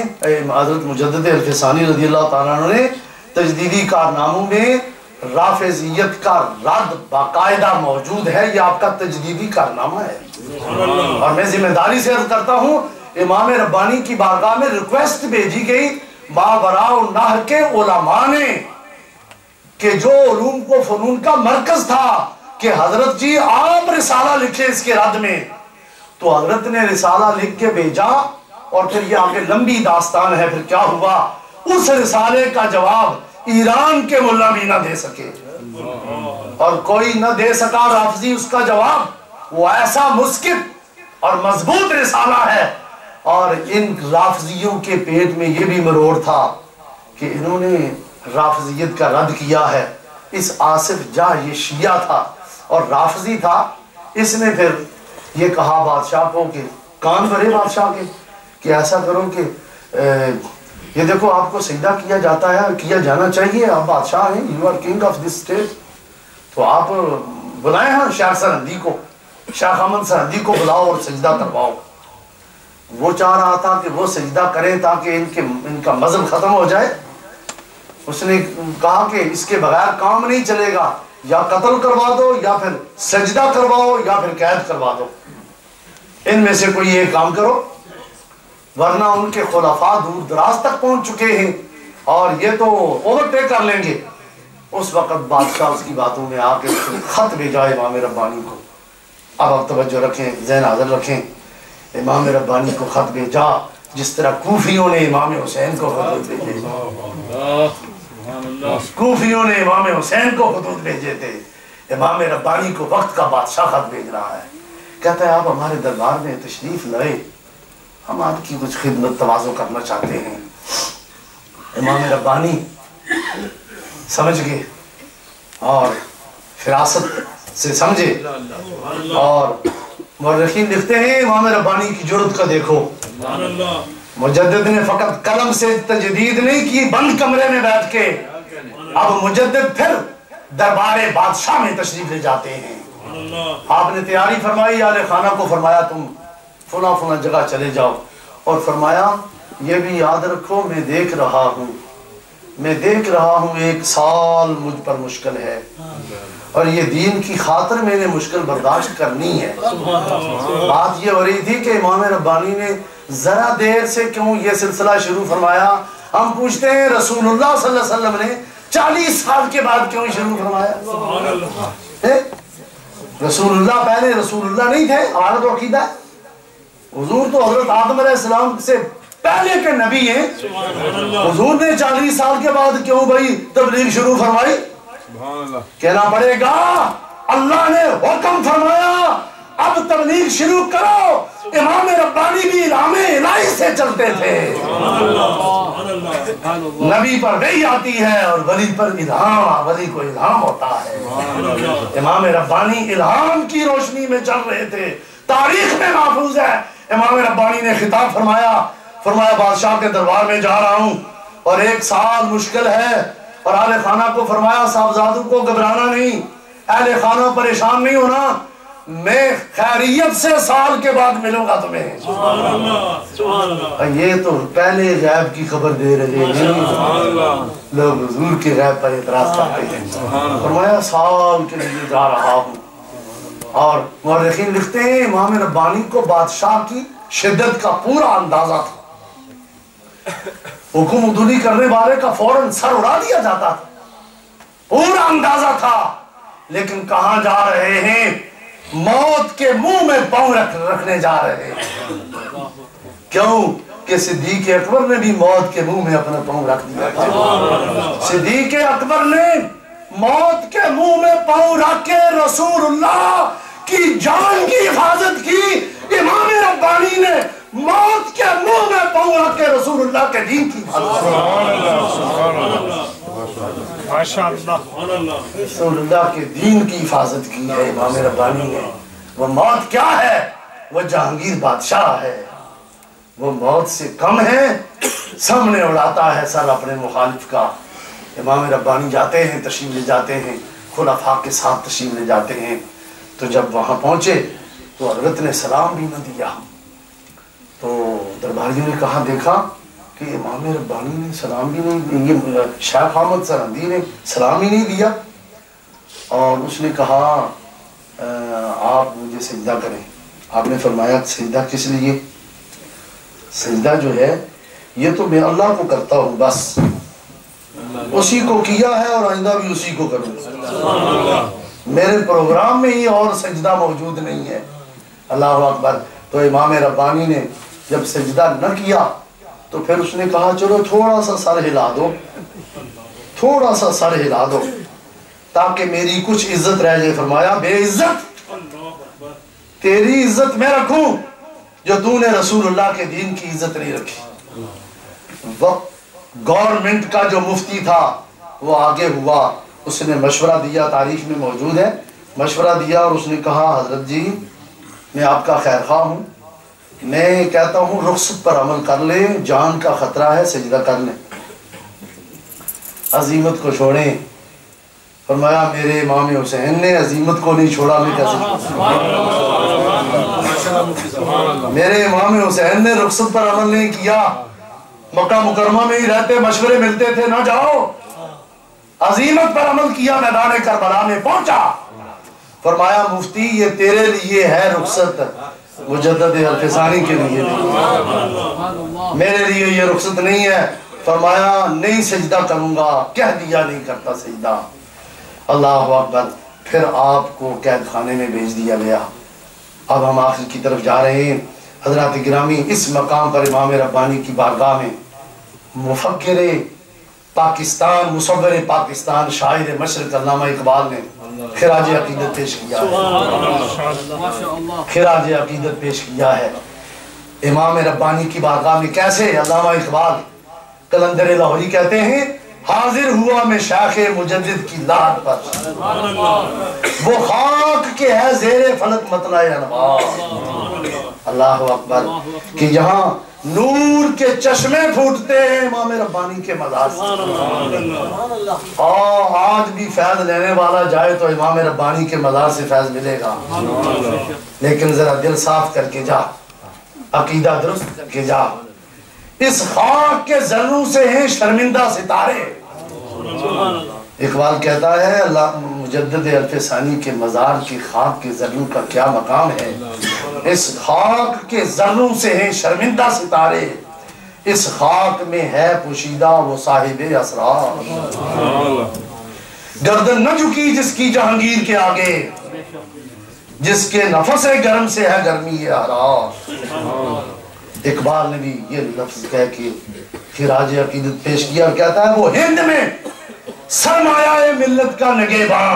حضرت مجدد الفسانی رضی اللہ تعالیٰ عنہ نے تجدیدی کارناموں میں رافضیت کا رد باقاعدہ موجود ہے، یہ آپ کا تجدیدی کارنامہ ہے۔ اور میں ذمہ داری سے عرض کرتا ہوں، امام ربانی کی بارگاہ میں ریکویسٹ بھیجی گئی ماوراء النہر کے علماء نے کہ جو علوم و فنون کا مرکز تھا کہ حضرت جی آپ رسالہ لکھیں اس کے رد میں، تو حضرت نے رسالہ لکھ کے بھیجا، اور پھر یہ آگے لمبی داستان ہے۔ پھر کیا ہوا، اس رسالے کا جواب ایران کے ملا بھی نہ دے سکے، اور کوئی نہ دے سکا رافضی اس کا جواب۔ وہ ایسا مسکت اور مضبوط رسالہ ہے، اور ان رافضیوں کے پیٹ میں یہ بھی مروڑ تھا کہ انہوں نے رافضیت کا رد کیا ہے۔ اس آصف جاہ یہ شیعہ تھا اور رافضی تھا، اس نے پھر یہ کہا بادشاہ کو کہ کان بھرے بادشاہ کے کہ ایسا کرو کہ یہ دیکھو آپ کو سجدہ کیا جاتا ہے، کیا جانا چاہیے، آپ بادشاہ ہیں، you are king of this state, تو آپ بلائیں ہاں شیخ سرہندی کو، شیخ احمد سرہندی کو بلاؤ اور سجدہ کرواؤ۔ وہ چاہ رہا تھا کہ وہ سجدہ کریں تاکہ ان کا مذہب ختم ہو جائے۔ اس نے کہا کہ اس کے بغیر کام نہیں چلے گا، یا قتل کروا دو، یا پھر سجدہ کرواؤ، یا پھر قید کروا دو، ان میں سے کوئی ایک کام کرو، ورنہ ان کے خلفاء دور دراز تک پہنچ چکے ہیں اور یہ تو اوورٹیک کر لیں گے۔ اس وقت بادشاہ اس کی باتوں میں آ کے خط بھیجا امام ربانی کو۔ اب آپ توجہ رکھیں، ذہن حاضر رکھیں، امام ربانی کو خط بھیجا جس طرح کوفیوں نے امام حسین کو خطوط بھیجے، کوفیوں نے امام حسین کو خطوط بھیجے تھے، امام ربانی کو وقت کا بادشاہ خط بھیج رہا ہے، کہتا ہے آپ ہمارے دربار میں تشریف لائے، ہم آپ کی کچھ خدمت تواضع کرنا چاہتے ہیں۔ امام ربانی سمجھ گئے اور فراست سے سمجھے، اور مورخین لکھتے ہیں امام ربانی کی جرأت کا دیکھو، مجدد نے فقط قلم سے تجدید نہیں کی بند کمرے میں بیٹھ کے، اب مجدد پھر دربار بادشاہ میں تشریف لے جاتے ہیں۔ آپ نے تیاری فرمائی، آل خانہ کو فرمایا تم فلاں فلاں جگہ چلے جاؤ، اور فرمایا یہ بھی یاد رکھو میں دیکھ رہا ہوں 1 سال مجھ پر مشکل ہے، اور یہ دین کی خاطر میں نے مشکل برداشت کرنی ہے۔ بات یہ ہو رہی تھی کہ امام ربانی نے ذرا دیر سے کیوں یہ سلسلہ شروع فرمایا؟ ہم پوچھتے ہیں رسول اللہ صلی اللہ علیہ وسلم نے 40 سال کے بعد کیوں شروع فرمایا؟ رسول اللہ پہلے رسول اللہ نہیں تھے؟ ہمارا تو عقیدہ ہے حضور تو حضرت آدم علیہ السلام سے پہلے کے نبی ہیں، حضور نے 40 سال کے بعد کیوں بھائی تبلیغ شروع فرمائی؟ کہنا پڑے گا اللہ نے حکم فرمایا اب تبلیغ شروع کرو۔ امام ربانی بھی الہام الہی سے چلتے تھے، نبی پر وحی آتی ہے اور ولی پر الہام، ولی کو الہام ہوتا ہے۔ امام ربانی الہام کی روشنی میں چل رہے تھے، تاریخ میں محفوظ ہے۔ امام ربانی نے خطاب فرمایا بادشاہ کے دربار میں جا رہا ہوں اور 1 سال مشکل ہے، اور اہل خانہ کو فرمایا صاحبزادوں کو گھبرانا نہیں، اہل خانہ پریشان نہیں ہونا، میں خیریت سے سال کے بعد ملوں گا تمہیں۔ یہ تو پہلے غیب کی خبر دے رہے ہیں، لوگ حضور کے غیب پر اعتراض کرتے ہیں۔ فرمایا سال کے لیے جا رہا ہوں، اور مورخین لکھتے ہیں امام ربانی کو بادشاہ کی شدت کا پورا اندازہ تھا، حکم عدولی کرنے والے کا فوراً سر اڑا دیا جاتا تھا، پورا اندازہ تھا، لیکن کہاں جا رہے ہیں؟ موت کے منہ میں پاؤں رکھنے جا رہے ہیں۔ کیوں کہ صدیق اکبر نے بھی موت کے منہ میں اپنا پاؤں رکھ دیا تھا۔ صدیق اکبر نے موت کے منہ میں پاؤں رکھ کے رسول اللہ کی جان کی حفاظت کی، امام ربانی نے موت کے منہ میں پاؤں رکھ کے رسول اللہ کے دین کی حفاظت رسول اللہ کے دین کی حفاظت کی ہے امام ربانی نے۔ وہ موت کیا ہے؟ وہ جہانگیر بادشاہ ہے، وہ موت سے کم ہے، سامنے اڑاتا ہے سر اپنے مخالف کا۔ امام ربانی جاتے ہیں، تشریف لے جاتے ہیں، خلفاء کے ساتھ تشریف لے جاتے ہیں، تو جب وہاں پہنچے تو حضرت نے سلام بھی نہ دیا، تو درباریوں نے کہا دیکھا کہ امام ربانی نے سلام بھی نہیں دیا، شیخ احمد سرہندی نے سلام ہی نہیں دیا، اور اس نے کہا آپ مجھے سجدہ کریں. آپ نے فرمایا سجدہ کس لیے؟ سجدہ جو ہے یہ تو میں اللہ کو کرتا ہوں، بس اسی کو کیا ہے اور آئندہ بھی اسی کو کروں. میرے پروگرام میں ہی اور سجدہ موجود نہیں ہے. اللہ اکبر. تو امام ربانی نے جب سجدہ نہ کیا تو پھر اس نے کہا چلو تھوڑا سا سر ہلا دو، تھوڑا سا سر ہلا دو تاکہ میری کچھ عزت رہ جائے. فرمایا بے عزت، تیری عزت میں رکھوں جو تو نے رسول اللہ کے دین کی عزت نہیں رکھی. گورنمنٹ کا جو مفتی تھا وہ آگے ہوا، اس نے مشورہ دیا، تاریخ میں موجود ہے، مشورہ دیا اور اس نے کہا حضرت جی میں آپ کا خیر خواہ ہوں، میں کہتا ہوں رخصت پر عمل کر لیں، جان کا خطرہ ہے، سجدہ کر لیں، عزیمت کو چھوڑیں. فرمایا میرے امام حسین نے عزیمت کو نہیں چھوڑا، میں کیسے میرے امام حسین نے رخصت پر عمل نہیں کیا، مکہ مکرمہ میں ہی رہتے، مشورے ملتے تھے نہ جاؤ، عزیمت پر عمل کیا، میدان کربلا میں پہنچا. فرمایا مفتی یہ تیرے لیے ہے رخصت، مجدد الفسانی کے لیے نہیں، میرے لیے یہ رخصت نہیں ہے. فرمایا نہیں سجدہ کروں گا، کہہ دیا نہیں کرتا سجدہ. اللہ اکبر. پھر آپ کو قید خانے میں بھیج دیا گیا. اب ہم آخر کی طرف جا رہے ہیں. حضرات گرامی اس مقام پر امام ربانی کی بارگاہ میں مفکر پاکستان، مصور پاکستان، شاعر مشرق علامہ اقبال نے خراج عقیدت پیش کیا ہے. خراج عقیدت پیش کیا ہے امام ربانی کی بارگاہ میں. کیسے؟ علامہ اقبال قلندر لاہوری کہتے ہیں حاضر ہوا میں شاخ مجدد کی لاد پر، وہ خاک کے ہے زیر فلک مطلع انوار. اللہ اکبر. کہ یہاں نور کے چشمے پھوٹتے ہیں امام ربانی کے مزار سے. اور آج بھی فیض لینے والا جائے تو امام ربانی کے مزار سے فیض ملے گا. لیکن ذرا دل صاف کر کے جا، عقیدہ درست کر کے جا. اس خاک کے ذروں سے ہیں شرمندہ ستارے. اقبال کہتا ہے اللہ مجدد الفسانی کے مزار کی خاک کے ذروں کا کیا مقام ہے. اس خاک کے ذروں سے ہیں شرمندہ ستارے، اس خاک میں ہے پوشیدہ وہ صاحب اسرار. گردن نہ جھکی جس کی جہانگیر کے آگے، جس کے نفس گرم سے ہے گرمی حرار. اقبال نے بھی یہ لفظ کہہ کے خراج عقیدت پیش کیا اور کہتا ہے وہ ہند میں سرمایہ ملت کا نگہباں،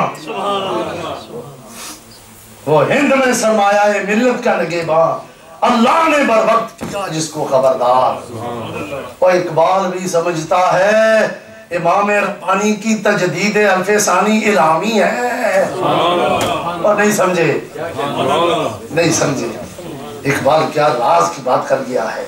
وہ ہند میں سرمایہ ملت کا نگہباں، اللہ نے بر وقت کیا جس کو خبردار. اور اقبال بھی سمجھتا ہے امام ربانی کی تجدید الفسانی الہامی ہے. اور نہیں سمجھے، نہیں سمجھے. اقبال کیا راز کی بات کر گیا ہے.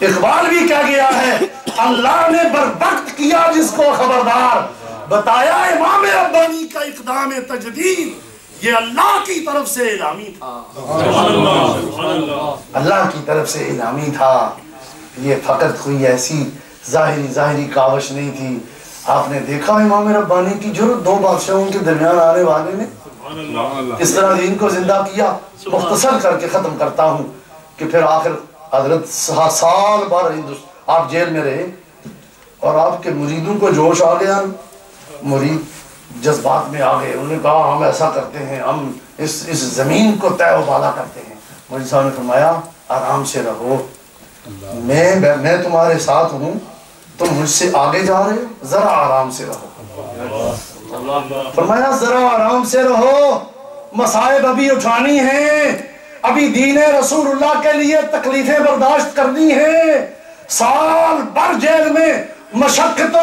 اقبال بھی کہہ گیا ہے اللہ نے بر وقت کیا جس کو خبردار. بتایا امام ربانی کا اقدام تجدید یہ اللہ کی طرف سے الہامی تھا، اللہ کی طرف سے الہامی تھا. یہ فقط کوئی ایسی ظاہری کاوش نہیں تھی. آپ نے دیکھا امام ربانی کی جرأت، دو بادشاہوں کے درمیان آنے والے نے اس طرح دین کو زندہ کیا. مختصر کر کے ختم کرتا ہوں کہ پھر آخر حضرت سال بھر آپ جیل میں رہے اور آپ کے مریدوں کو جوش آ گیا، مرید جذبات میں آ گئے. انہوں نے کہا ہم ایسا کرتے ہیں، ہم اس زمین کو طے و بالا کرتے ہیں. مرید صاحب نے فرمایا آرام سے رہو، میں تمہارے ساتھ ہوں، تم مجھ سے آگے جا رہے ہو، ذرا آرام سے رہو. فرمایا ذرا آرام سے رہو، مصائب ابھی اٹھانی ہیں، ابھی دین رسول اللہ کے لیے تکلیفیں برداشت کرنی ہیں. سال بھر جیل میں مشقت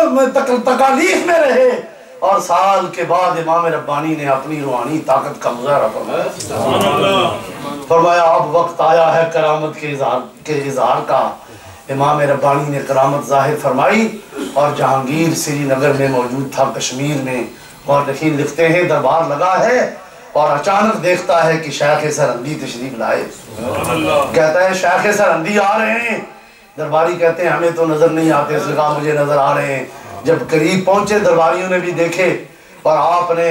تکالیف میں رہے اور سال کے بعد امام ربانی نے اپنی روحانی طاقت کا مظاہرہ فرمایا. فرمایا اب وقت آیا ہے کرامت کے اظہار کا. امام ربانی نے کرامت ظاہر فرمائی اور جہانگیر سری نگر میں موجود تھا، کشمیر میں. اور لکھتے ہیں دربار لگا ہے اور اچانک دیکھتا ہے کہ شیخ سرہندی تشریف لائے. کہتا ہے شیخ سرہندی آ رہے ہیں. درباری کہتے ہیں ہمیں تو نظر نہیں آتے. اس نے کہا مجھے نظر آ رہے ہیں. جب قریب پہنچے درباریوں نے بھی دیکھے اور آپ نے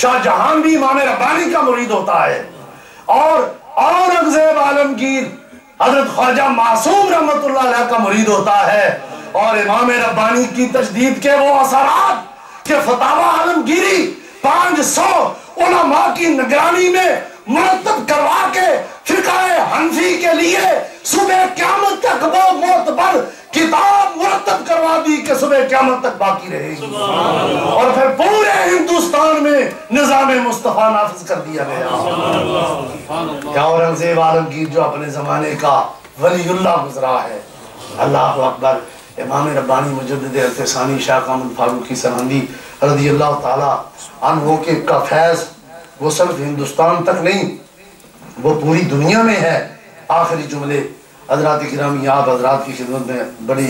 شاہ جہان بھی امام ربانی کا مرید ہوتا ہے، اور اورنگزیب عالمگیر حضرت خواجہ معصوم رحمت اللہ علیہ کا مرید ہوتا ہے، اور امام ربانی کی تجدید کے وہ اثرات کہ فتاوی عالمگیری 500 علماء کی نگرانی میں مرتب کروا کے فقہ حنفی کے لیے صبح قیامت تک وہ معتبر کتاب مرتب کروا دی کہ صبح قیامت تک باقی رہے گی، اور پھر پورے ہندوستان میں نظام مصطفیٰ نافذ کر دیا گیا۔ کیا اورنگزیب عالمگیر جو اپنے زمانے کا ولی اللہ گزرا ہے، اللہ اکبر، امام ربانی مجدد الف ثانی شاہ کامل فاروقی سرہندی رضی اللہ تعالیٰ عنہ کے کا فیض وہ صرف ہندوستان تک نہیں، وہ پوری دنیا میں ہے۔ آخری جملے حضرات گرامی آپ حضرات کی خدمت میں بڑی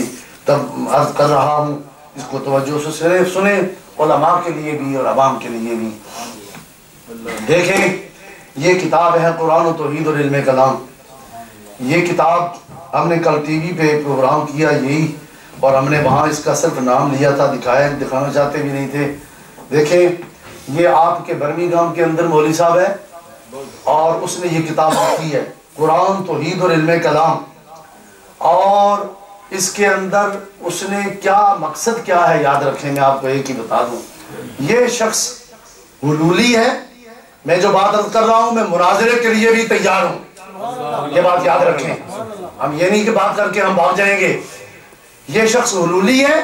عرض کر رہا ہوں، اس کو توجہ سے صرف سنیں، علماء کے لیے بھی اور عوام کے لیے بھی۔ دیکھیں یہ کتاب ہے قرآن و توحید اور علم کلام، یہ کتاب ہم نے کل ٹی وی پہ پروگرام کیا یہی، اور ہم نے وہاں اس کا صرف نام لیا تھا، دکھانا چاہتے بھی نہیں تھے۔ دیکھیں یہ آپ کے برمنگھم کے اندر مولوی صاحب ہے، اور اس نے یہ کتاب لکھی ہے قرآن توحید اور علم کلام، اور اس کے اندر اس نے کیا مقصد کیا ہے یاد رکھیں، میں آپ کو ایک ہی بتا دوں، یہ شخص حلولی ہے، میں جو بات عرض کر رہا ہوں میں مناظرے کے لیے بھی تیار ہوں، یہ بات یاد رکھیں، ہم یہ نہیں کہ بات کر کے ہم بھاگ جائیں گے۔ یہ شخص حلولی ہے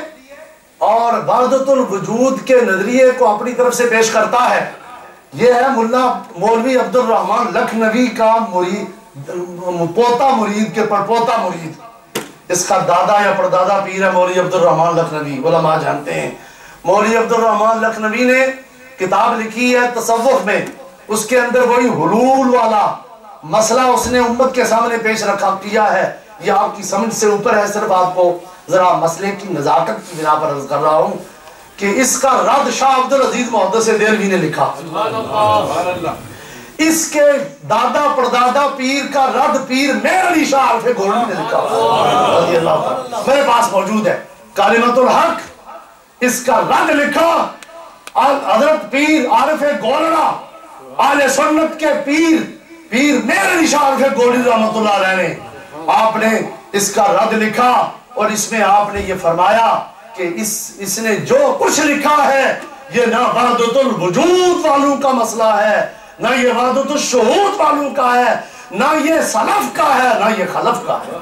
اور وحدت الوجود کے نظریے کو اپنی طرف سے پیش کرتا ہے۔ یہ ہے مولوی عبد الرحمن لکھنوی کا پوتا مرید کے پڑپوتا مرید، اس کا دادا یا پردادا پیر ہے مولوی عبد الرحمن لکھنوی، علماء جانتے ہیں۔ مولوی عبد الرحمن لکھنوی نے کتاب لکھی ہے تصوف میں، اس کے اندر وہی حلول والا مسئلہ اس نے امت کے سامنے پیش رکھا کیا ہے۔ یہ آپ کی سمجھ سے اوپر ہے، صرف آپ کو ذرا مسئلے کی نزاکت کی بنا پر عرض کر رہا ہوں کہ اس کا رد شاہ عبدالعزیز محدث دہلوی نے لکھا، اس کے دادا پردادا پیر کا رد پیر میر علی شاہ عارف گولڑی نے لکھا، رضی اللہ تعالیٰ، میرے پاس موجود ہے کلمۃ الحق، اس کا رد لکھا حضرت پیر عارف گولڑا اہل سنت کے پیر میر علی شاہ عارف گولڑی رحمت اللہ علیہ نے، آپ نے اس کا رد لکھا، اور اس میں آپ نے یہ فرمایا کہ اس نے جو کچھ لکھا ہے یہ نہ وحدت الوجود والوں کا مسئلہ ہے، نہ یہ وحدت الشہود والوں کا ہے، نہ یہ سلف کا ہے، نہ یہ خلف کا ہے۔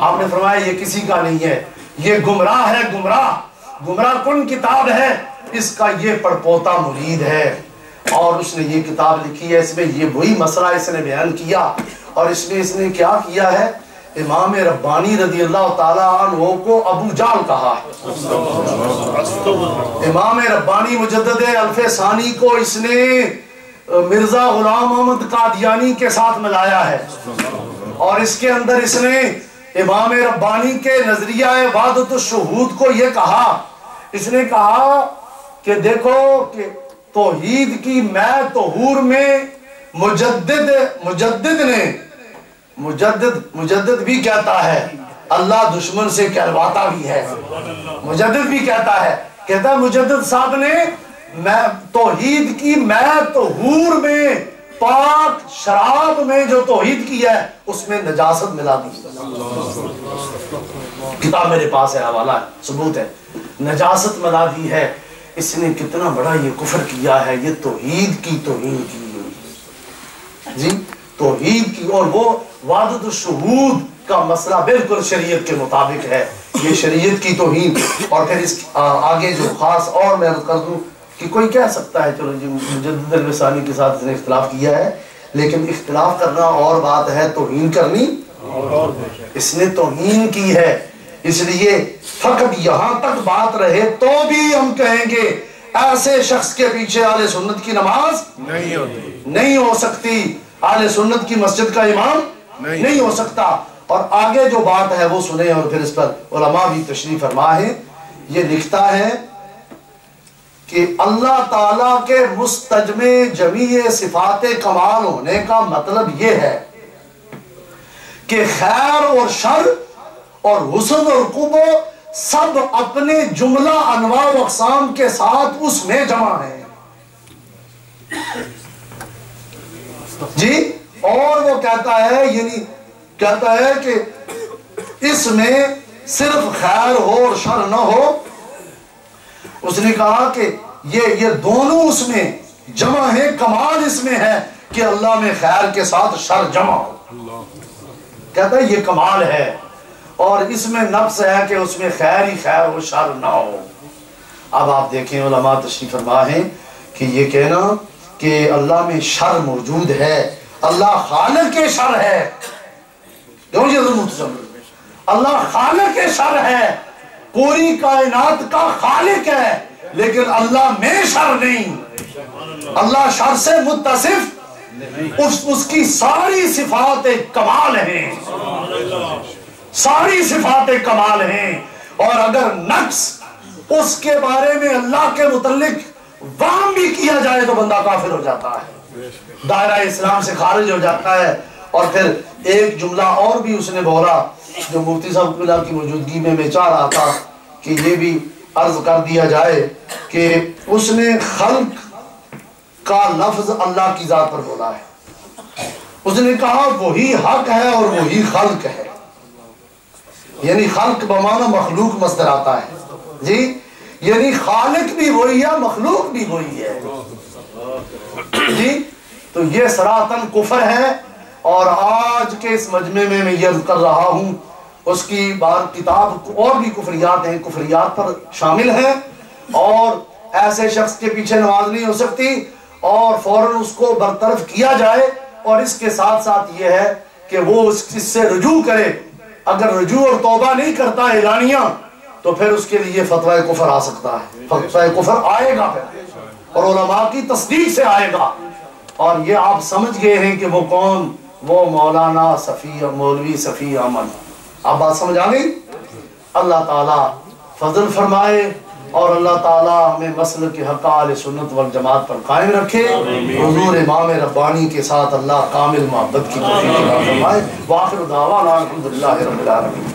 آپ نے فرمایا یہ کسی کا نہیں ہے، یہ گمراہ ہے، گمراہ کن کتاب ہے، اس کا یہ پڑپوتا مرید ہے، اور اس نے یہ کتاب لکھی ہے، اس میں یہ وہی مسئلہ اس نے بیان کیا، اور اس میں اس نے کیا کیا ہے، امام ربانی رضی اللہ تعالیٰ عنہ کو ابو جال کہا ہے۔ امام ربانی مجدد الف ثانی کو اس نے مرزا غلام احمد قادیانی کے ساتھ ملایا ہے، اور اس کے اندر اس نے امام ربانی کے نظریہ وحدت الشہود کو یہ کہا، اس نے کہا کہ دیکھو کہ توحید کی میں طہور میں مجدد بھی کہتا ہے، اللہ دشمن سے کہلواتا بھی ہے، مجدد بھی کہتا ہے مجدد صاحب نے توحید کی میں طہور میں پاک شراب میں جو توحید کی ہے اس میں نجاست ملا دی، کتاب میرے پاس ہے، حوالہ ہے، ثبوت ہے، نجاست ملا دی ہے۔ اس نے کتنا بڑا یہ کفر کیا ہے، یہ توحید کی توہین کی جی، توحید کی، اور وہ وحدت الشہود کا مسئلہ بالکل شریعت کے مطابق ہے، یہ شریعت کی توہین۔ اور پھر اس آگے جو خاص اور میں عرض کر دوں کہ کوئی کہہ سکتا ہے چلو جی مجدد الوثانی کے ساتھ اس نے اختلاف کیا ہے، لیکن اختلاف کرنا اور بات ہے، توہین کرنی اس نے توہین کی ہے۔ اس لیے فقط یہاں تک بات رہے تو بھی ہم کہیں گے ایسے شخص کے پیچھے اہل سنت کی نماز نہیں ہو سکتی، اہل سنت کی مسجد کا امام نہیں ہو سکتا۔ اور آگے جو بات ہے وہ سنیں، اور پھر اس پر علماء بھی تشریف فرما ہے۔ یہ لکھتا ہے کہ اللہ تعالیٰ کے مستجمع جمیع صفات کمال ہونے کا مطلب یہ ہے کہ خیر اور شر اور حسن اور قبح سب اپنے جملہ انواع و اقسام کے ساتھ اس میں جمع ہیں۔ جی اور وہ کہتا ہے یعنی کہتا ہے کہ اس میں صرف خیر ہو اور شر نہ ہو. اس نے کہا کہ یہ دونوں اس میں جمع ہے, کمال اس میں ہے کہ اللہ میں خیر کے ساتھ شر جمع ہو. کہتا ہے یہ کمال ہے, اور اس میں نقص ہے کہ اس میں خیر ہی خیر ہو شر نہ ہو. اب آپ دیکھیں علماء تشریف فرما ہے کہ یہ کہنا کہ اللہ میں شر موجود ہے, اللہ خالق کے شر ہے, اللہ خالق کے شر ہے, پوری کائنات کا خالق ہے, لیکن اللہ میں شر نہیں. اللہ شر سے متصف, اس کی ساری صفات کمال ہیں, ساری صفات کمال ہیں. اور اگر نقص اس کے بارے میں اللہ کے متعلق وہم بھی کیا جائے تو بندہ کافر ہو جاتا ہے, دائرہ اسلام سے خارج ہو جاتا ہے. اور پھر ایک جملہ اور بھی اس نے بولا جو مفتی صاحب کی موجودگی میں چاہ رہا تھا کہ یہ بھی عرض کر دیا جائے کہ اس نے خلق کا لفظ اللہ کی ذات پر بولا ہے. اس نے کہا وہی حق ہے اور وہی خلق ہے, یعنی خلق بمعنی مخلوق مصدر آتا ہے جی, یعنی خالق بھی وہی ہے مخلوق بھی وہی ہے جی. تو یہ صراحتاً کفر ہے, اور آج کے اس مجمع میں میں یہ کر رہا ہوں, اس کی بار کتاب اور بھی کفریات ہیں, کفریات پر شامل ہیں, اور ایسے شخص کے پیچھے نماز نہیں ہو سکتی اور فوراً اس کو برطرف کیا جائے. اور اس کے ساتھ ساتھ یہ ہے کہ وہ اس سے رجوع کرے, اگر رجوع اور توبہ نہیں کرتا اعلانیہ تو پھر اس کے لیے فتوی کفر آ سکتا ہے, فتوی کفر آئے گا پھر, اور علماء کی تصدیق سے آئے گا. اور یہ آپ سمجھ گئے ہیں کہ وہ کون, وہ مولانا مولوی صفی احمد. آپ بات سمجھ آ گئی؟ اللہ تعالیٰ فضل فرمائے اور اللہ تعالیٰ ہمیں مسلک حق اہل سنت والجماعت پر قائم رکھے. حضور امام ربانی کے ساتھ اللہ کامل محبت کی توفیق عطا فرمائے. وآخر دعوانا الحمدللہ رب العالمین.